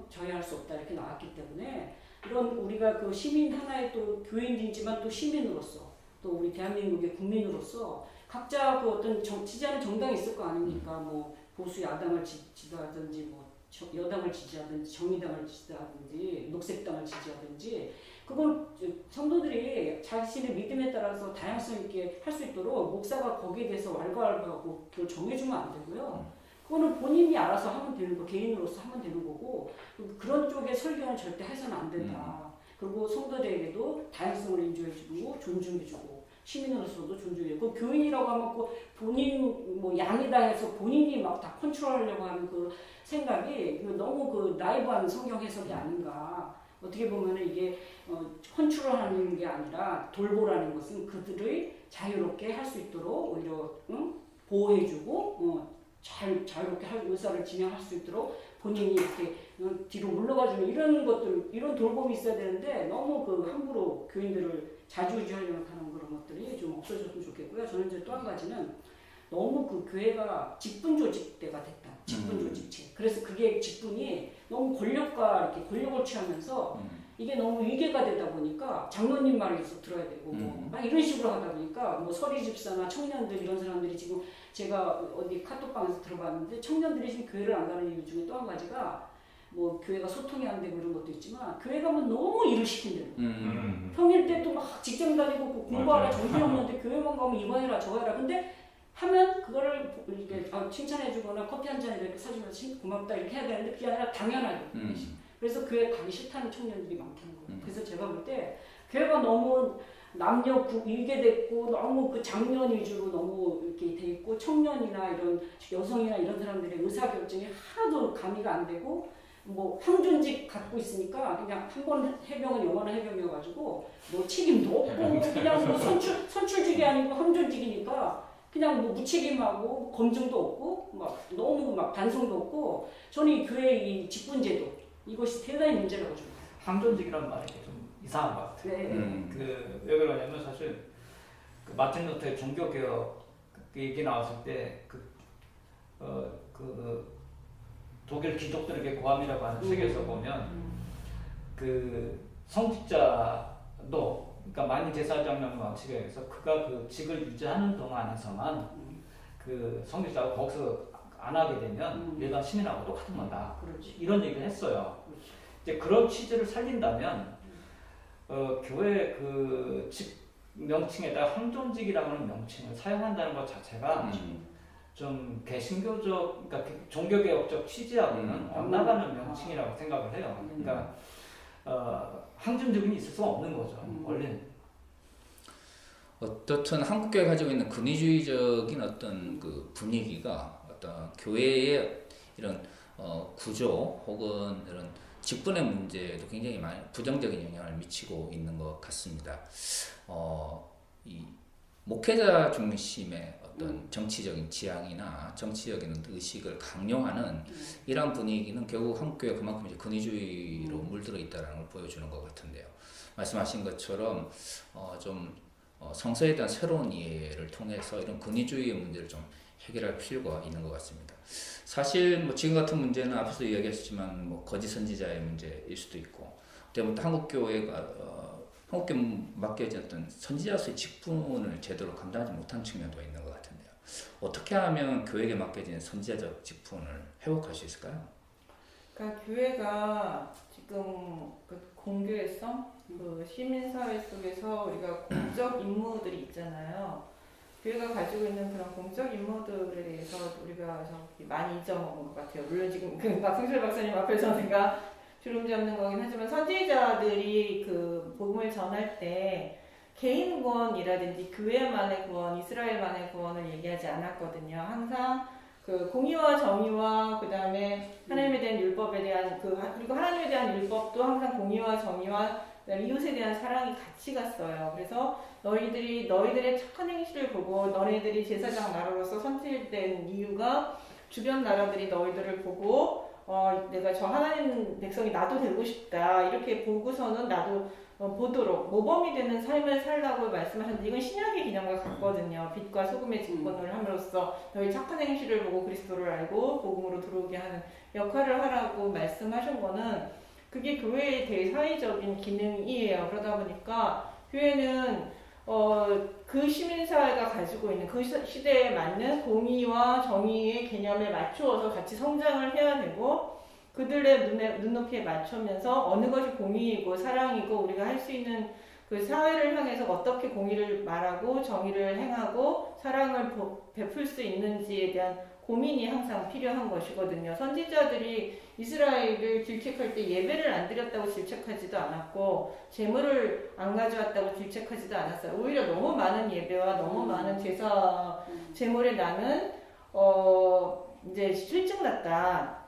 저해할 수 없다 이렇게 나왔기 때문에 이런 우리가 그 시민 하나의 또 교인이지만 또 시민으로서 또 우리 대한민국의 국민으로서 각자 그 어떤 지지하는 정당이 있을 거 아닙니까? 뭐 보수 야당을 지지하든지 뭐 여당을 지지하든지 정의당을 지지하든지 녹색당을 지지하든지 그건 성도들이 자신의 믿음에 따라서 다양성 있게 할 수 있도록 목사가 거기에 대해서 왈가왈부하고 그걸 정해주면 안 되고요. 그거는 본인이 알아서 하면 되는 거, 개인으로서 하면 되는 거고 그런 쪽의 설교는 절대 해서는 안 된다. 그리고 성도들에게도 다양성을 인정해주고 존중해주고 시민으로서도 존중해주고 교인이라고 하면 그 본인 뭐 양이다 해서 본인이 막 다 컨트롤하려고 하는 그 생각이 너무 그 나이브한 성경 해석이 아닌가. 어떻게 보면 이게 컨트롤하는 게 아니라 돌보라는 것은 그들의 자유롭게 할 수 있도록 오히려 보호해주고 자유롭게 의사를 진행할 수 있도록 본인이 이렇게 뒤로 물러가주는 이런 것들, 이런 돌봄이 있어야 되는데 너무 그 함부로 교인들을 자주지하려고 하는 그런 것들이 좀 없어졌으면 좋겠고요. 저는 이제 또 한 가지는 너무 그 교회가 직분 조직대가 됐다. 직분 조직체. 그래서 그게 직분이 너무 권력과 이렇게 권력을 취하면서 이게 너무 위계가 되다 보니까 장로님 말을 계속 들어야 되고 막 이런 식으로 하다 보니까 뭐 서리 집사나 청년들 이런 사람들이 지금 제가 어디 카톡방에서 들어봤는데 청년들이 지금 교회를 안 가는 이유 중에 또 한 가지가 뭐 교회가 소통이 안 되고 이런 것도 있지만 교회 가면 너무 일을 시킨대요. 평일 때 또 막 직장 다니고 공부하라 정신이 없는데 교회만 가면 이거 해라 저거 해라. 근데 하면 그거를 이렇게 칭찬해주거나 커피 한 잔 이렇게 사주면서 고맙다 이렇게 해야 되는데 그게 아니라 당연하게. 그래서 교회 가기 싫다는 청년들이 많다는 거예요. 그래서 제가 볼 때 교회가 너무 남녀 이게 됐고 너무 그 장년 위주로 너무 이렇게 돼 있고 청년이나 이런 여성이나 이런 사람들의 의사결정이 하나도 가미가 안 되고 뭐 황존직 갖고 있으니까 그냥 한 번 해병은 영원한 해병이어가지고 뭐 책임도 없고 그냥 뭐 선출직이 아니고 황존직이니까 그냥 뭐 무책임하고 검증도 없고 막 너무 막 반성도 없고 저는 이 교회의 이 직분제도 이것이 대단히 문제라고 좀 봐요. 항존직이라는 말이 좀 이상한 것 같아요. 네. 왜 그러냐면 사실 그 마틴 루터의 종교개혁 얘기 나왔을 때 독일 귀족들에게 고함이라고 하는 책에서 보면 그 성직자도 그러니까 만일 제사장령 원칙에 의해서 그가 그 직을 유지하는 동안에서만 그 성직자가 거기서 안 하게 되면 일반 시민하고 똑같은 거다. 이런 얘기를 했어요. 이제 그런 취지를 살린다면 교회 그 직 명칭에다 항존직이라고 하는 명칭을 사용한다는 것 자체가 좀 개신교적, 그러니까 종교개혁적 취지하고는 엇나가는 명칭이라고 생각을 해요. 그러니까 항존직은 있을 수 없는 거죠. 원래는. 어떻든 한국교회가 가지고 있는 근위주의적인 어떤 그 분위기가 어떤 교회의 이런 구조 혹은 이런 직분의 문제에도 굉장히 많이 부정적인 영향을 미치고 있는 것 같습니다. 이 목회자 중심의 어떤 정치적인 지향이나 정치적인 의식을 강요하는 이러한 분위기는 결국 한국교회가 그만큼 이제 근위주의로 물들어 있다는 걸 보여주는 것 같은데요. 말씀하신 것처럼 성서에 대한 새로운 이해를 통해서 이런 근위주의의 문제를 좀 해결할 필요가 있는 것 같습니다. 사실 뭐 지금 같은 문제는 앞에서 이야기했지만 뭐 거짓 선지자의 문제일 수도 있고, 때문에 한국교회가 한국교회 맡겨진 어떤 선지자로서의 직분을 제대로 감당하지 못한 측면도 있는 것 같은데요. 어떻게 하면 교회에게 맡겨진 선지자적 직분을 회복할 수 있을까요? 그러니까 교회가 지금 그 공교 정교회성, 그 시민사회 속에서 우리가 공적 임무들이 있잖아요. 교회가 가지고 있는 그런 공적 임무들에 대해서 우리가 많이 잊어먹은 것 같아요. 물론 지금 그 박승철 박사님 앞에서 제가 주름지 없는 거긴 하지만 선지자들이 그 복음을 전할 때 개인 구원이라든지 교회만의 구원, 이스라엘만의 구원을 얘기하지 않았거든요. 항상 그 공의와 정의와 그 다음에 하나님에 대한 율법에 대한 그리고 하나님에 대한 율법도 항상 공의와 정의와 이웃에 대한 사랑이 같이 갔어요. 그래서 너희들의 착한 행실을 보고 너희들이 제사장 나라로서 선택된 이유가 주변 나라들이 너희들을 보고 내가 저 하나님 백성이 나도 되고 싶다 이렇게 보고서는 나도 보도록 모범이 되는 삶을 살라고 말씀하셨는데 이건 신약의 개념과 같거든요. 빛과 소금의 직분을 함으로써 너희 착한 행실을 보고 그리스도를 알고 복음으로 들어오게 하는 역할을 하라고 말씀하신 거는 그게 교회의 대사회적인 기능이에요. 그러다 보니까 교회는 그 시민사회가 가지고 있는 그 시대에 맞는 공의와 정의의 개념에 맞추어서 같이 성장을 해야 되고 그들의 눈높이에 맞추면서 어느 것이 공의이고 사랑이고 우리가 할 수 있는 그 사회를 향해서 어떻게 공의를 말하고 정의를 행하고 사랑을 베풀 수 있는지에 대한 고민이 항상 필요한 것이거든요. 선지자들이 이스라엘을 질책할 때 예배를 안 드렸다고 질책하지도 않았고 재물을 안 가져왔다고 질책하지도 않았어요. 오히려 너무 많은 예배와 너무 많은 제사 재물에 나는 이제 실증났다.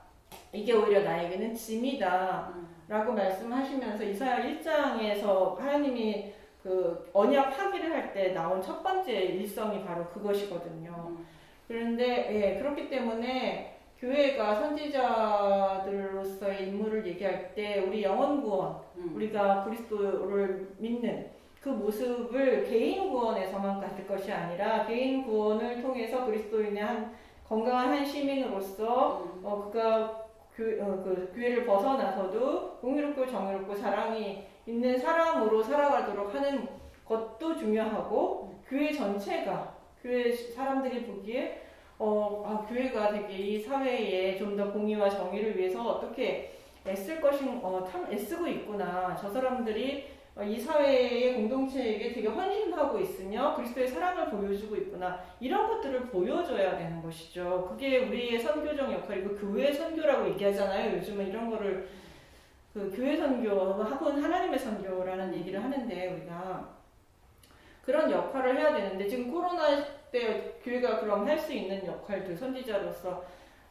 이게 오히려 나에게는 짐이다 라고 말씀하시면서 이사야 1장에서 하나님이 그 언약 파기를 할 때 나온 첫 번째 일성이 바로 그것이거든요. 그런데 그렇기 때문에 교회가 선지자들로서의 임무를 얘기할 때 우리 영혼 구원, 우리가 그리스도를 믿는 그 모습을 개인 구원에서만 가질 것이 아니라 개인 구원을 통해서 그리스도인의 한 건강한 한 시민으로서 그가 그 교회를 벗어나서도 공의롭고 정의롭고 사랑이 있는 사람으로 살아가도록 하는 것도 중요하고 교회 전체가 교회 사람들이 보기에 교회가 되게 이 사회에 좀 더 공의와 정의를 위해서 어떻게 애쓸 참 애쓰고 있구나. 저 사람들이 이 사회의 공동체에게 되게 헌신하고 있으며 그리스도의 사랑을 보여주고 있구나. 이런 것들을 보여줘야 되는 것이죠. 그게 우리의 선교적 역할이고 교회 선교라고 얘기하잖아요. 요즘은 이런 거를 그 교회 선교 혹은 하나님의 선교라는 얘기를 하는데 우리가 그런 역할을 해야 되는데 지금 코로나 때 교회가 그럼 할 수 있는 역할들 선지자로서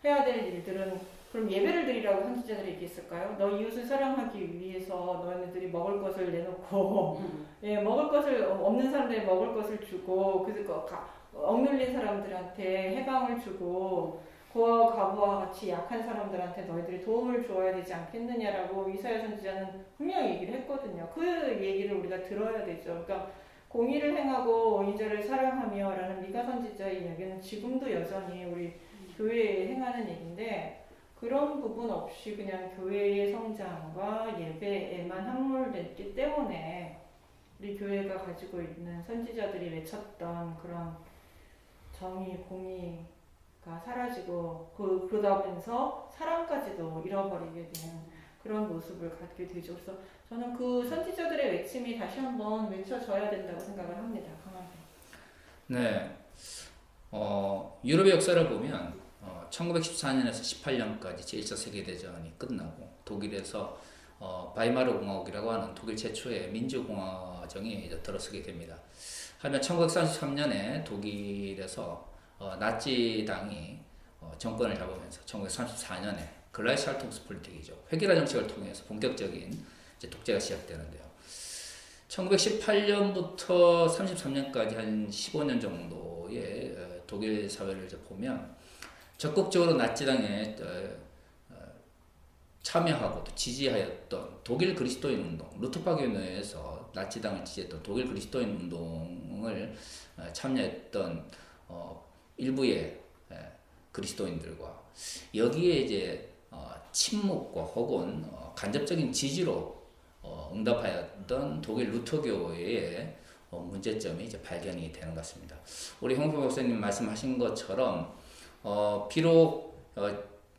해야 될 일들은 그럼 예배를 드리라고 선지자들이 얘기했을까요? 너 이웃을 사랑하기 위해서 너희들이 먹을 것을 내놓고 먹을 것을 없는 사람들이 먹을 것을 주고 억눌린 사람들한테 해방을 주고 고아와 과부와 같이 약한 사람들한테 너희들이 도움을 주어야 되지 않겠느냐라고 이사야 선지자는 분명히 얘기를 했거든요. 그 얘기를 우리가 들어야 되죠. 그러니까 공의를 행하고 인자를 사랑하며 라는 미가 선지자의 이야기는 지금도 여전히 우리 교회에 행하는 얘기인데 그런 부분 없이 그냥 교회의 성장과 예배에만 함몰됐기 때문에 우리 교회가 가지고 있는 선지자들이 외쳤던 그런 정의, 공의가 사라지고 그러다면서 사랑까지도 잃어버리게 되는 그런 모습을 갖게 되죠. 그래서 저는 그 선지자들의 외침이 다시 한번 외쳐져야 된다고 생각을 합니다. 강하게. 네. 유럽의 역사를 보면 1914년에서 18년까지 제1차 세계대전이 끝나고 독일에서 바이마르 공화국이라고 하는 독일 최초의 민주공화정이 이제 들어서게 됩니다. 하지만 1933년에 독일에서 나치당이 정권을 잡으면서 1934년에 글라이스할퉁스 폴리틱이죠. 획일화 정책을 통해서 본격적인 이제 독재가 시작되는데요. 1918년부터 33년까지 한 15년 정도의 독일 사회를 이제 보면 적극적으로 나치당에 참여하고 또 지지하였던 독일 그리스도인 운동, 루터파기운동에서 나치당을 지지했던 독일 그리스도인 운동을 참여했던 일부의 그리스도인들과 여기에 이제 침묵과 혹은 간접적인 지지로 응답하였던 독일 루터교회의 문제점이 이제 발견이 되는 것 같습니다. 우리 홍표 목사님 말씀하신 것처럼 비록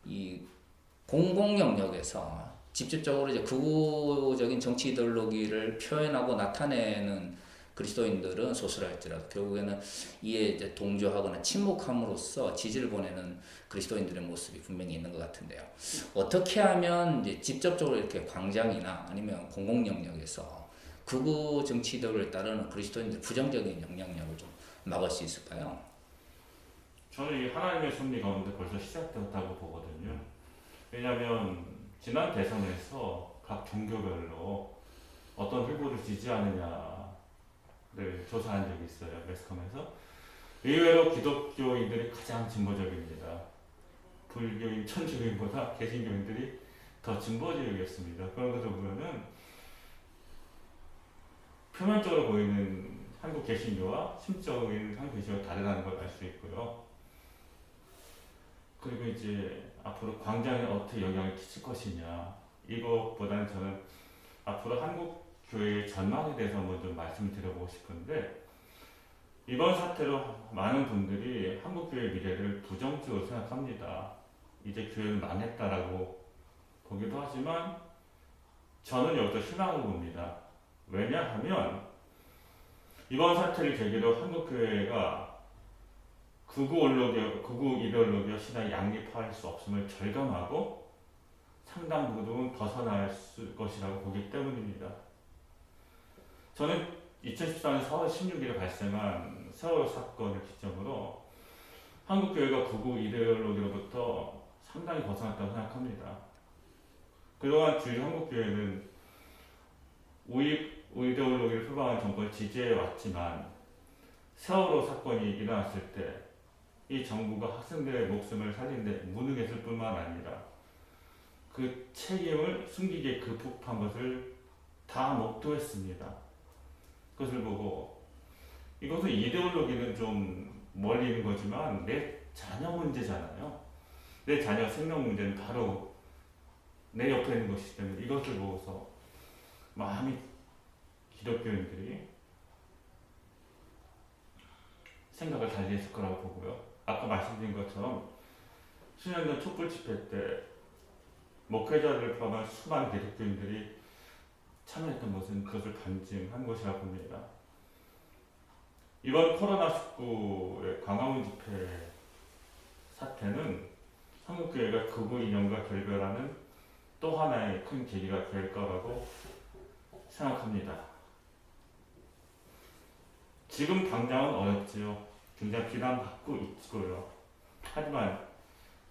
이 공공 영역에서 직접적으로 이제 극우적인 정치 이데올로기를 표현하고 나타내는 그리스도인들은 소수랄지라도 결국에는 이에 이제 동조하거나 침묵함으로써 지지를 보내는 그리스도인들의 모습이 분명히 있는 것 같은데요. 어떻게 하면 이제 직접적으로 이렇게 광장이나 아니면 공공 영역에서 극우 정치 이데올로기를 따르는 그리스도인들 부정적인 영향력을 좀 막을 수 있을까요? 저는 이 하나님의 섭리 가운데 벌써 시작되었다고 보거든요. 왜냐하면 지난 대선에서 각 종교별로 어떤 후보를 지지하느냐를 조사한 적이 있어요. 매스컴에서. 의외로 기독교인들이 가장 진보적입니다. 불교인, 천주교인보다 개신교인들이 더 진보적이었습니다. 그런 것을 보면은 표면적으로 보이는 한국 개신교와 심적인 한국 개신교가 다르다는 걸 알 수 있고요. 그리고 이제 앞으로 광장에 어떻게 영향을 끼칠 것이냐, 이것보다는 저는 앞으로 한국 교회의 전망에 대해서 한번 좀 말씀을 드려보고 싶은데, 이번 사태로 많은 분들이 한국 교회의 미래를 부정적으로 생각합니다. 이제 교회는 망했다라고 보기도 하지만 저는 여기서 희망을 봅니다. 왜냐하면 이번 사태를 계기로 한국 교회가 극우 이데올로기와 신앙이 양립할 수 없음을 절감하고 상당 부분 벗어날 것이라고 보기 때문입니다. 저는 2014년 4월 16일에 발생한 세월호 사건을 기점으로 한국 교회가 극우 이데올로기로부터 상당히 벗어났다고 생각합니다. 그동안 주일 한국 교회는 이데올로기를 표방한 정권을 지지해 왔지만 세월호 사건이 일어났을 때 이 정부가 학생들의 목숨을 살리는데 무능했을 뿐만 아니라 그 책임을 숨기게 급급한 것을 다 목도했습니다. 그것을 보고 이것은 이데올로기는 좀 멀리 있는 거지만 내 자녀 문제잖아요. 내 자녀 생명 문제는 바로 내 옆에 있는 것이기 때문에 이것을 보고서 많이 기독교인들이 생각을 달리했을 거라고 보고요. 아까 말씀드린 것처럼 수년 전 촛불 집회 때 목회자를 포함한 수많은 기독교인들이 참여했던 것은 그것을 반증한 것이라고 봅니다. 이번 코로나19의 광화문 집회 사태는 한국교회가 극우 이념과 결별하는 또 하나의 큰 계기가 될 거라고 생각합니다. 지금 당장은 어렵지요. 굉장히 비난받고 있고요. 하지만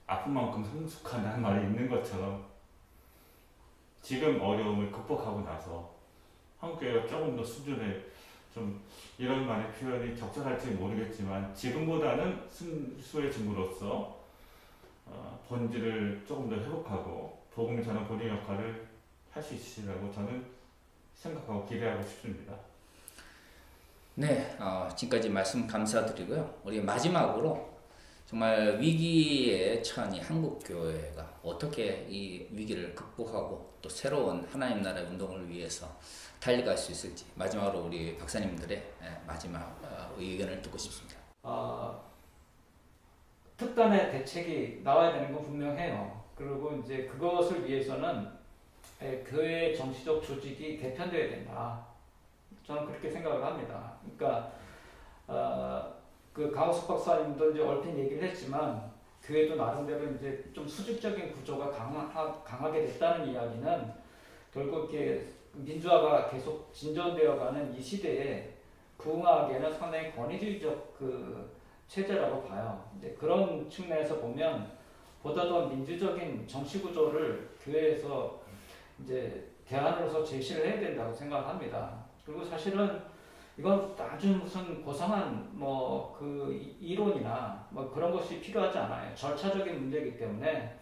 아픈 만큼 성숙한다는 말이 있는 것처럼 지금 어려움을 극복하고 나서 한국교회가 조금 더 수준의 좀 이런 말의 표현이 적절할지 모르겠지만 지금보다는 순수의 증거로서 본질을 조금 더 회복하고 복음 전한 본인 역할을 할 수 있으리라고 저는 생각하고 기대하고 싶습니다. 네, 지금까지 말씀 감사드리고요. 우리 마지막으로 정말 위기에 처한 이 한국교회가 어떻게 이 위기를 극복하고 또 새로운 하나님 나라의 운동을 위해서 달려갈 수 있을지 마지막으로 우리 박사님들의 마지막 의견을 듣고 싶습니다. 특단의 대책이 나와야 되는 건 분명해요. 그리고 이제 그것을 위해서는 교회 정치적 조직이 개편되어야 된다. 저는 그렇게 생각을 합니다. 그러니까 그 강호석 박사님도 이제 얼핏 얘기를 했지만 교회도 나름대로 이제 좀 수직적인 구조가 강하게 됐다는 이야기는 결국 이렇게 민주화가 계속 진전되어가는 이 시대에 부응하기에는 상당히 권위주의적 그 체제라고 봐요. 이제 그런 측면에서 보면 보다 더 민주적인 정치 구조를 교회에서 이제 대안으로서 제시를 해야 된다고 생각합니다. 그리고 사실은 이건 아주 무슨 고상한 뭐 그 이론이나 뭐 그런 것이 필요하지 않아요. 절차적인 문제이기 때문에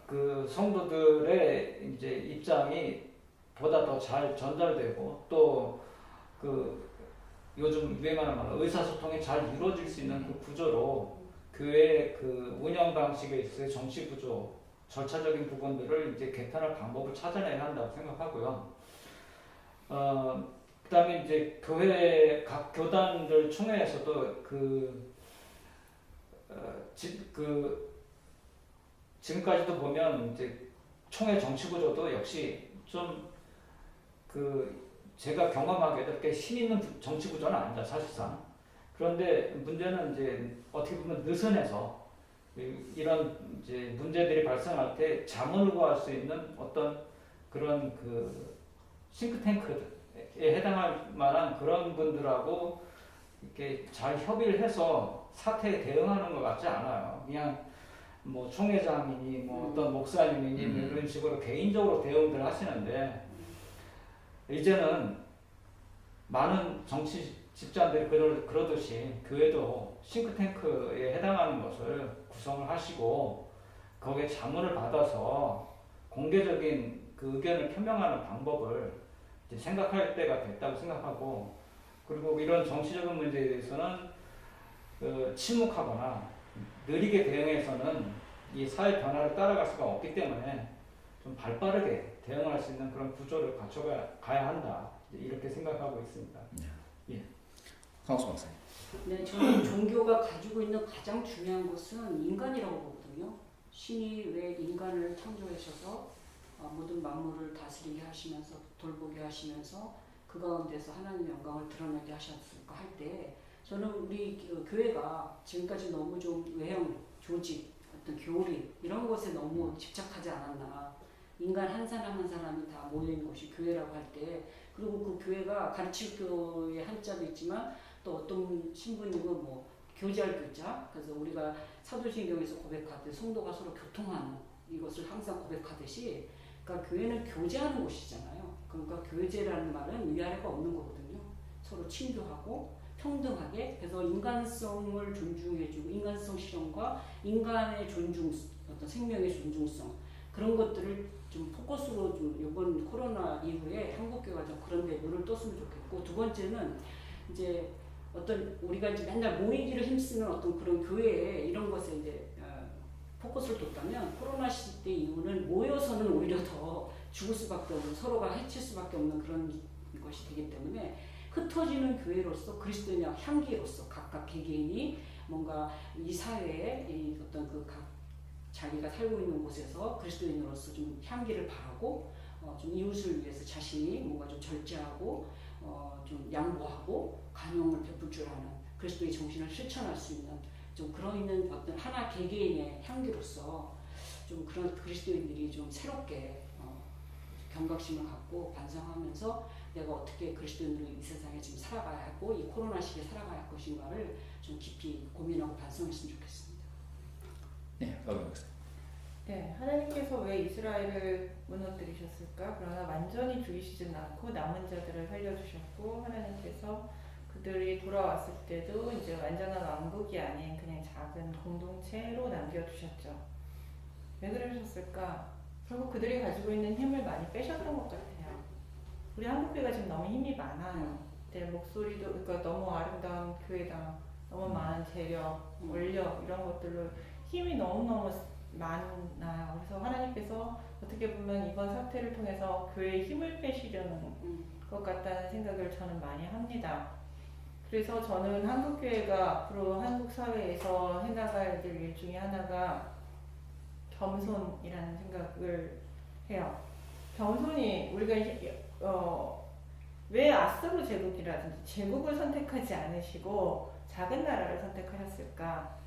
그 성도들의 이제 입장이 보다 더 잘 전달되고 또 그 요즘 유행하는 말 의사소통이 잘 이루어질 수 있는 그 구조로 교회의 그 운영 방식에 있어서 정치 구조 절차적인 부분들을 이제 개편할 방법을 찾아내야 한다고 생각하고요. 그다음에 이제 교회 각 교단들 총회에서도 지금까지도 보면 이제 총회 정치 구조도 역시 좀 제가 경험하기에도 그렇게 힘 있는 정치 구조는 아니다 사실상. 그런데 문제는 이제 어떻게 보면 느슨해서 이런 이제 문제들이 발생할 때 자문을 구할 수 있는 어떤 그런 싱크탱크에 해당할 만한 그런 분들하고 이렇게 잘 협의를 해서 사태에 대응하는 것 같지 않아요. 그냥 뭐 총회장이니 뭐 어떤 목사님이니 뭐 이런 식으로 개인적으로 대응들 하시는데 이제는 많은 정치 집단들이 그러듯이 교회도 싱크탱크에 해당하는 것을 구성을 하시고 거기에 자문을 받아서 공개적인 그 의견을 표명하는 방법을 이제 생각할 때가 됐다고 생각하고 그리고 이런 정치적인 문제에 대해서는 침묵하거나 느리게 대응해서는 이 사회 변화를 따라갈 수가 없기 때문에 좀 발빠르게 대응할 수 있는 그런 구조를 갖춰가야 한다 이렇게 생각하고 있습니다. 예. 강수 박사님. 네, 저는 종교가 가지고 있는 가장 중요한 것은 인간이라고 보거든요. 신이 왜 인간을 창조하셔서 모든 만물을 다스리게 하시면서 돌보게 하시면서 그 가운데서 하나님의 영광을 드러내게 하셨을까 할 때 저는 우리 교회가 지금까지 너무 좀 외형, 조직, 어떤 교리 이런 것에 너무 집착하지 않았나. 인간 한 사람 한 사람이 다 모여있는 것이 교회라고 할 때 그리고 그 교회가 가르칠 교의 한자도 있지만 또 어떤 신부님은 뭐 교제할 교자 그래서 우리가 사도신경에서 고백하듯 성도가 서로 교통하는 이것을 항상 고백하듯이 그러니까 교회는 교제하는 곳이잖아요. 그러니까 교제라는 말은 위아래가 없는 거거든요. 서로 친교하고 평등하게 그래서 인간성을 존중해주고 인간성 실현과 인간의 어떤 생명의 존중성 그런 것들을 좀 포커스로 좀 이번 코로나 이후에 한국교회가 좀 그런 데 눈을 떴으면 좋겠고 두 번째는 이제 어떤 우리가 이제 맨날 모이기를 힘쓰는 어떤 그런 교회에 이런 것에 이제 포커스를 뒀다면 코로나 시대 이후는 모여서는 오히려 더 죽을 수밖에 없는 서로가 해칠 수밖에 없는 그런 것이 되기 때문에 흩어지는 교회로서 그리스도인의 향기로서 각각 개개인이 뭔가 이 사회에 이 어떤 자기가 살고 있는 곳에서 그리스도인으로서 좀 향기를 바라고 좀 이웃을 위해서 자신이 뭔가 좀 절제하고 좀 양보하고 간용을 베풀 줄 아는 그리스도의 정신을 실천할 수 있는 좀 그런 있는 어떤 하나 개개인의 향기로서 좀 그런 그리스도인들이 좀 새롭게 경각심을 갖고 반성하면서 내가 어떻게 그리스도인으로 이 세상에 지금 살아가야 하고 이 코로나 시기에 살아가야 할 것인가를 좀 깊이 고민하고 반성했으면 좋겠습니다. 네, 박사. 네, 하나님께서 왜 이스라엘을 무너뜨리셨을까? 그러나 완전히 죽이시진 않고 남은 자들을 살려주셨고 하나님께서 그들이 돌아왔을 때도 이제 완전한 왕국이 아닌 그냥 작은 공동체로 남겨두셨죠. 왜 그러셨을까? 결국 그들이 가지고 있는 힘을 많이 빼셨던 것 같아요. 우리 한국교회가 지금 너무 힘이 많아요. 내 목소리도 그러니까 너무 아름다운 교회다. 너무 많은 재력, 원력 이런 것들로 힘이 너무너무 많아요. 그래서 하나님께서 어떻게 보면 이번 사태를 통해서 교회의 힘을 빼시려는 것 같다는 생각을 저는 많이 합니다. 그래서 저는 한국교회가 앞으로 한국 사회에서 해나가야 될 일 중에 하나가 겸손이라는 생각을 해요. 겸손이 우리가 왜 아스로 제국이라든지 제국을 선택하지 않으시고 작은 나라를 선택하셨을까?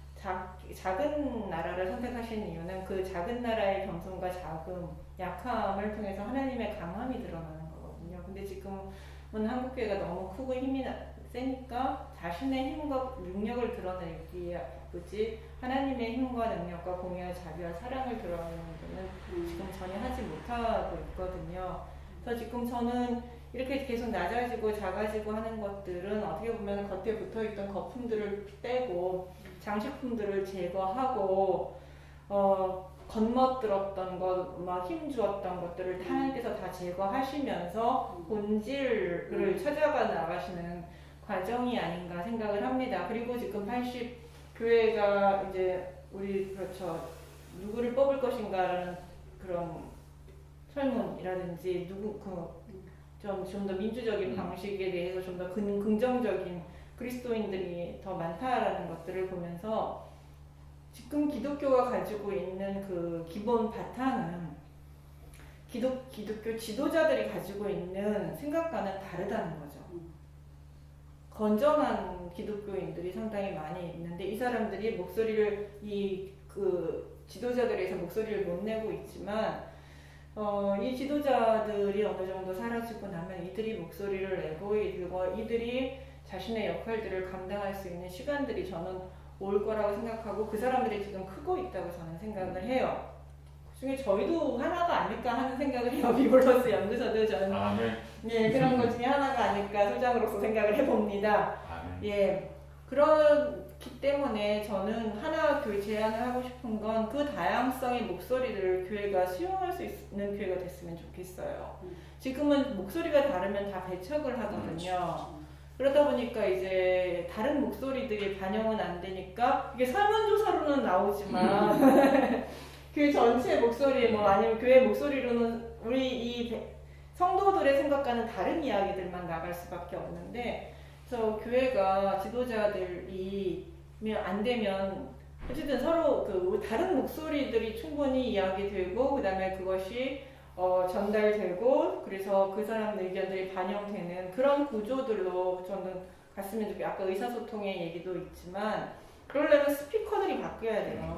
작은 나라를 선택하신 이유는 그 작은 나라의 겸손과 자금, 약함을 통해서 하나님의 강함이 드러나는 거거든요. 근데 지금은 한국교회가 너무 크고 힘이 세니까 자신의 힘과 능력을 드러내기 보지 하나님의 힘과 능력과 공의와 자비와 사랑을 드러내는 데는 지금 전혀 하지 못하고 있거든요. 그래서 지금 저는 이렇게 계속 낮아지고 작아지고 하는 것들은 어떻게 보면 겉에 붙어있던 거품들을 떼고 장식품들을 제거하고 겉멋들었던 것, 막 힘주었던 것들을 하나님께서 다 제거하시면서 본질을 찾아가 나가시는 과정이 아닌가 생각을 합니다. 그리고 지금 80 교회가 이제 우리 그렇죠 누구를 뽑을 것인가라는 그런 설문이라든지 좀 더 민주적인 방식에 대해서 좀 더 긍정적인 그리스도인들이 더 많다라는 것들을 보면서 지금 기독교가 가지고 있는 그 기본 바탕은 기독교 지도자들이 가지고 있는 생각과는 다르다는 거죠. 건전한 기독교인들이 상당히 많이 있는데 이 사람들이 목소리를 그 지도자들에서 목소리를 못 내고 있지만 이 지도자들이 어느 정도 사라지고 나면 이들이 목소리를 내고 이들이 자신의 역할들을 감당할 수 있는 시간들이 저는 올 거라고 생각하고 그 사람들이 지금 크고 있다고 저는 생각을 해요. 그중에 저희도 하나가 아닐까 하는 생각을 해요. 비블러스 연구소도 저는 예, 그런 것 중에 하나가 아닐까 소장으로서 생각을 해봅니다. 예, 그렇기 때문에 저는 하나 교회 제안을 하고 싶은 건 그 다양성의 목소리를 교회가 수용할 수 있는 교회가 됐으면 좋겠어요. 지금은 목소리가 다르면 다 배척을 하거든요. 그러다 보니까 이제 다른 목소리들이 반영은 안 되니까 이게 설문조사로는 나오지만 그 전체 목소리 아니면 교회 목소리로는 우리 이 성도들의 생각과는 다른 이야기들만 나갈 수밖에 없는데 그래서 교회가 지도자들이 안 되면 어쨌든 서로 그 다른 목소리들이 충분히 이야기되고 그 다음에 그것이 전달되고 그래서 그 사람 의견들이 반영되는 그런 구조들로 저는 갔으면 좋겠어요. 아까 의사소통의 얘기도 있지만 그러려면 스피커들이 바뀌어야 돼요.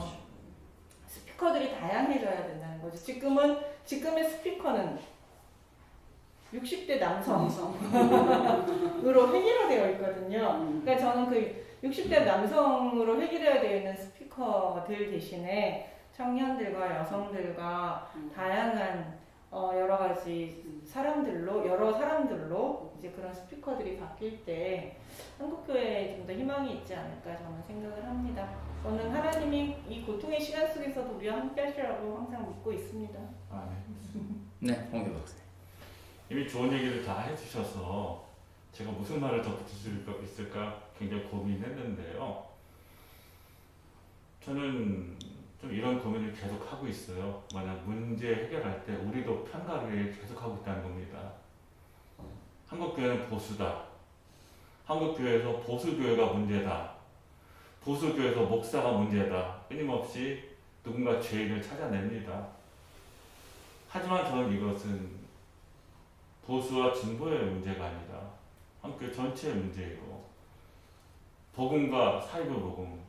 스피커들이 다양해져야 된다는 거죠. 지금의 스피커는 60대 남성으로 획일화되어 있거든요. 그러니까 저는 그 60대 남성으로 획일화되어 있는 스피커들 대신에 청년들과 여성들과 다양한 여러 가지 여러 사람들로 이제 그런 스피커들이 바뀔 때 한국교회에 좀 더 희망이 있지 않을까 저는 생각을 합니다. 저는 하나님이 이 고통의 시간 속에서도 우리와 함께 하시라고 항상 믿고 있습니다. 네, 홍교 박사님. 이미 좋은 얘기를 다 해주셔서 제가 무슨 말을 덧붙일 수 있을까 굉장히 고민했는데요. 저는 좀 이런 고민을 계속 하고 있어요. 만약 문제 해결할 때 우리도 편가르기를 계속 하고 있다는 겁니다. 한국교회는 보수다. 한국교회에서 보수교회가 문제다. 보수교회에서 목사가 문제다. 끊임없이 누군가 죄인을 찾아냅니다. 하지만 저는 이것은 보수와 진보의 문제가 아니라 한국교회 전체의 문제이고 복음과 사이버 복음,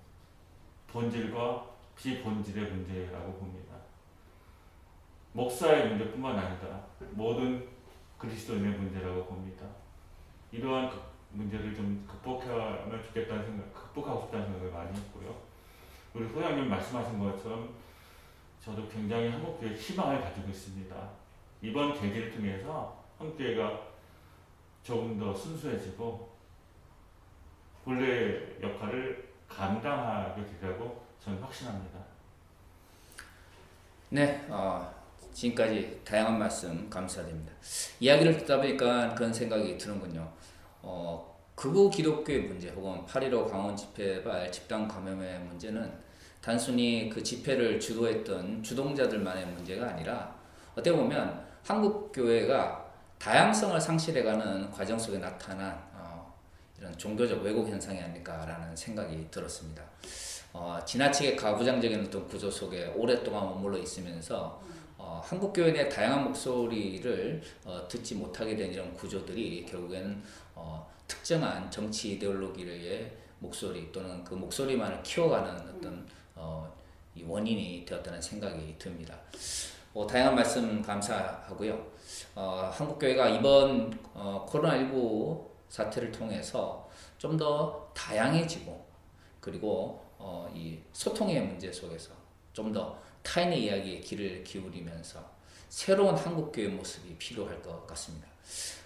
본질과 비본질의 문제라고 봅니다. 목사의 문제뿐만 아니라 모든 그리스도인의 문제라고 봅니다. 이러한 문제를 좀 극복하고 싶다는 생각을 많이 했고요. 우리 소장님 말씀하신 것처럼 저도 굉장히 한국교회에 희망을 가지고 있습니다. 이번 계기를 통해서 한국교회가 조금 더 순수해지고 본래의 역할을 감당하게 되리라고 저는 확신합니다. 네, 지금까지 다양한 말씀 감사드립니다. 이야기를 듣다 보니까 그런 생각이 드는군요. 극우 기독교의 문제 혹은 8.15 강원 집회발 집단 감염의 문제는 단순히 그 집회를 주도했던 주동자들만의 문제가 아니라 어떻게 보면 한국 교회가 다양성을 상실해가는 과정 속에 나타난 이런 종교적 왜곡 현상이 아닐까라는 생각이 들었습니다. 지나치게 가부장적인 어떤 구조 속에 오랫동안 머물러 있으면서 한국 교회 내 다양한 목소리를 듣지 못하게 된 이런 구조들이 결국에는 특정한 정치 이데올로기의 목소리 또는 그 목소리만을 키워가는 어떤 이 원인이 되었다는 생각이 듭니다. 다양한 말씀 감사하고요. 한국교회가 이번 코로나19 사태를 통해서 좀 더 다양해지고 그리고 이 소통의 문제 속에서 좀 더 타인의 이야기에 귀를 기울이면서 새로운 한국교회 모습이 필요할 것 같습니다.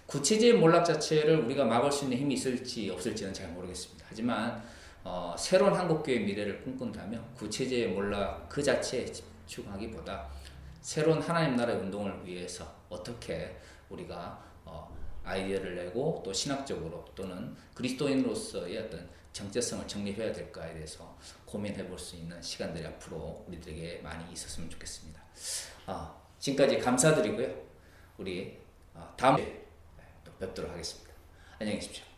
구체적인 몰락 자체를 우리가 막을 수 있는 힘이 있을지 없을지는 잘 모르겠습니다. 하지만 새로운 한국교회의 미래를 꿈꾼다면 구체적인 몰락 그 자체에 집중하기보다 새로운 하나님 나라의 운동을 위해서 어떻게 우리가 아이디어를 내고 또 신학적으로 또는 그리스도인으로서의 어떤 정체성을 정립해야 될까에 대해서 고민해 볼 수 있는 시간들이 앞으로 우리들에게 많이 있었으면 좋겠습니다. 지금까지 감사드리고요. 우리 다음 주에 또 뵙도록 하겠습니다. 안녕히 계십시오.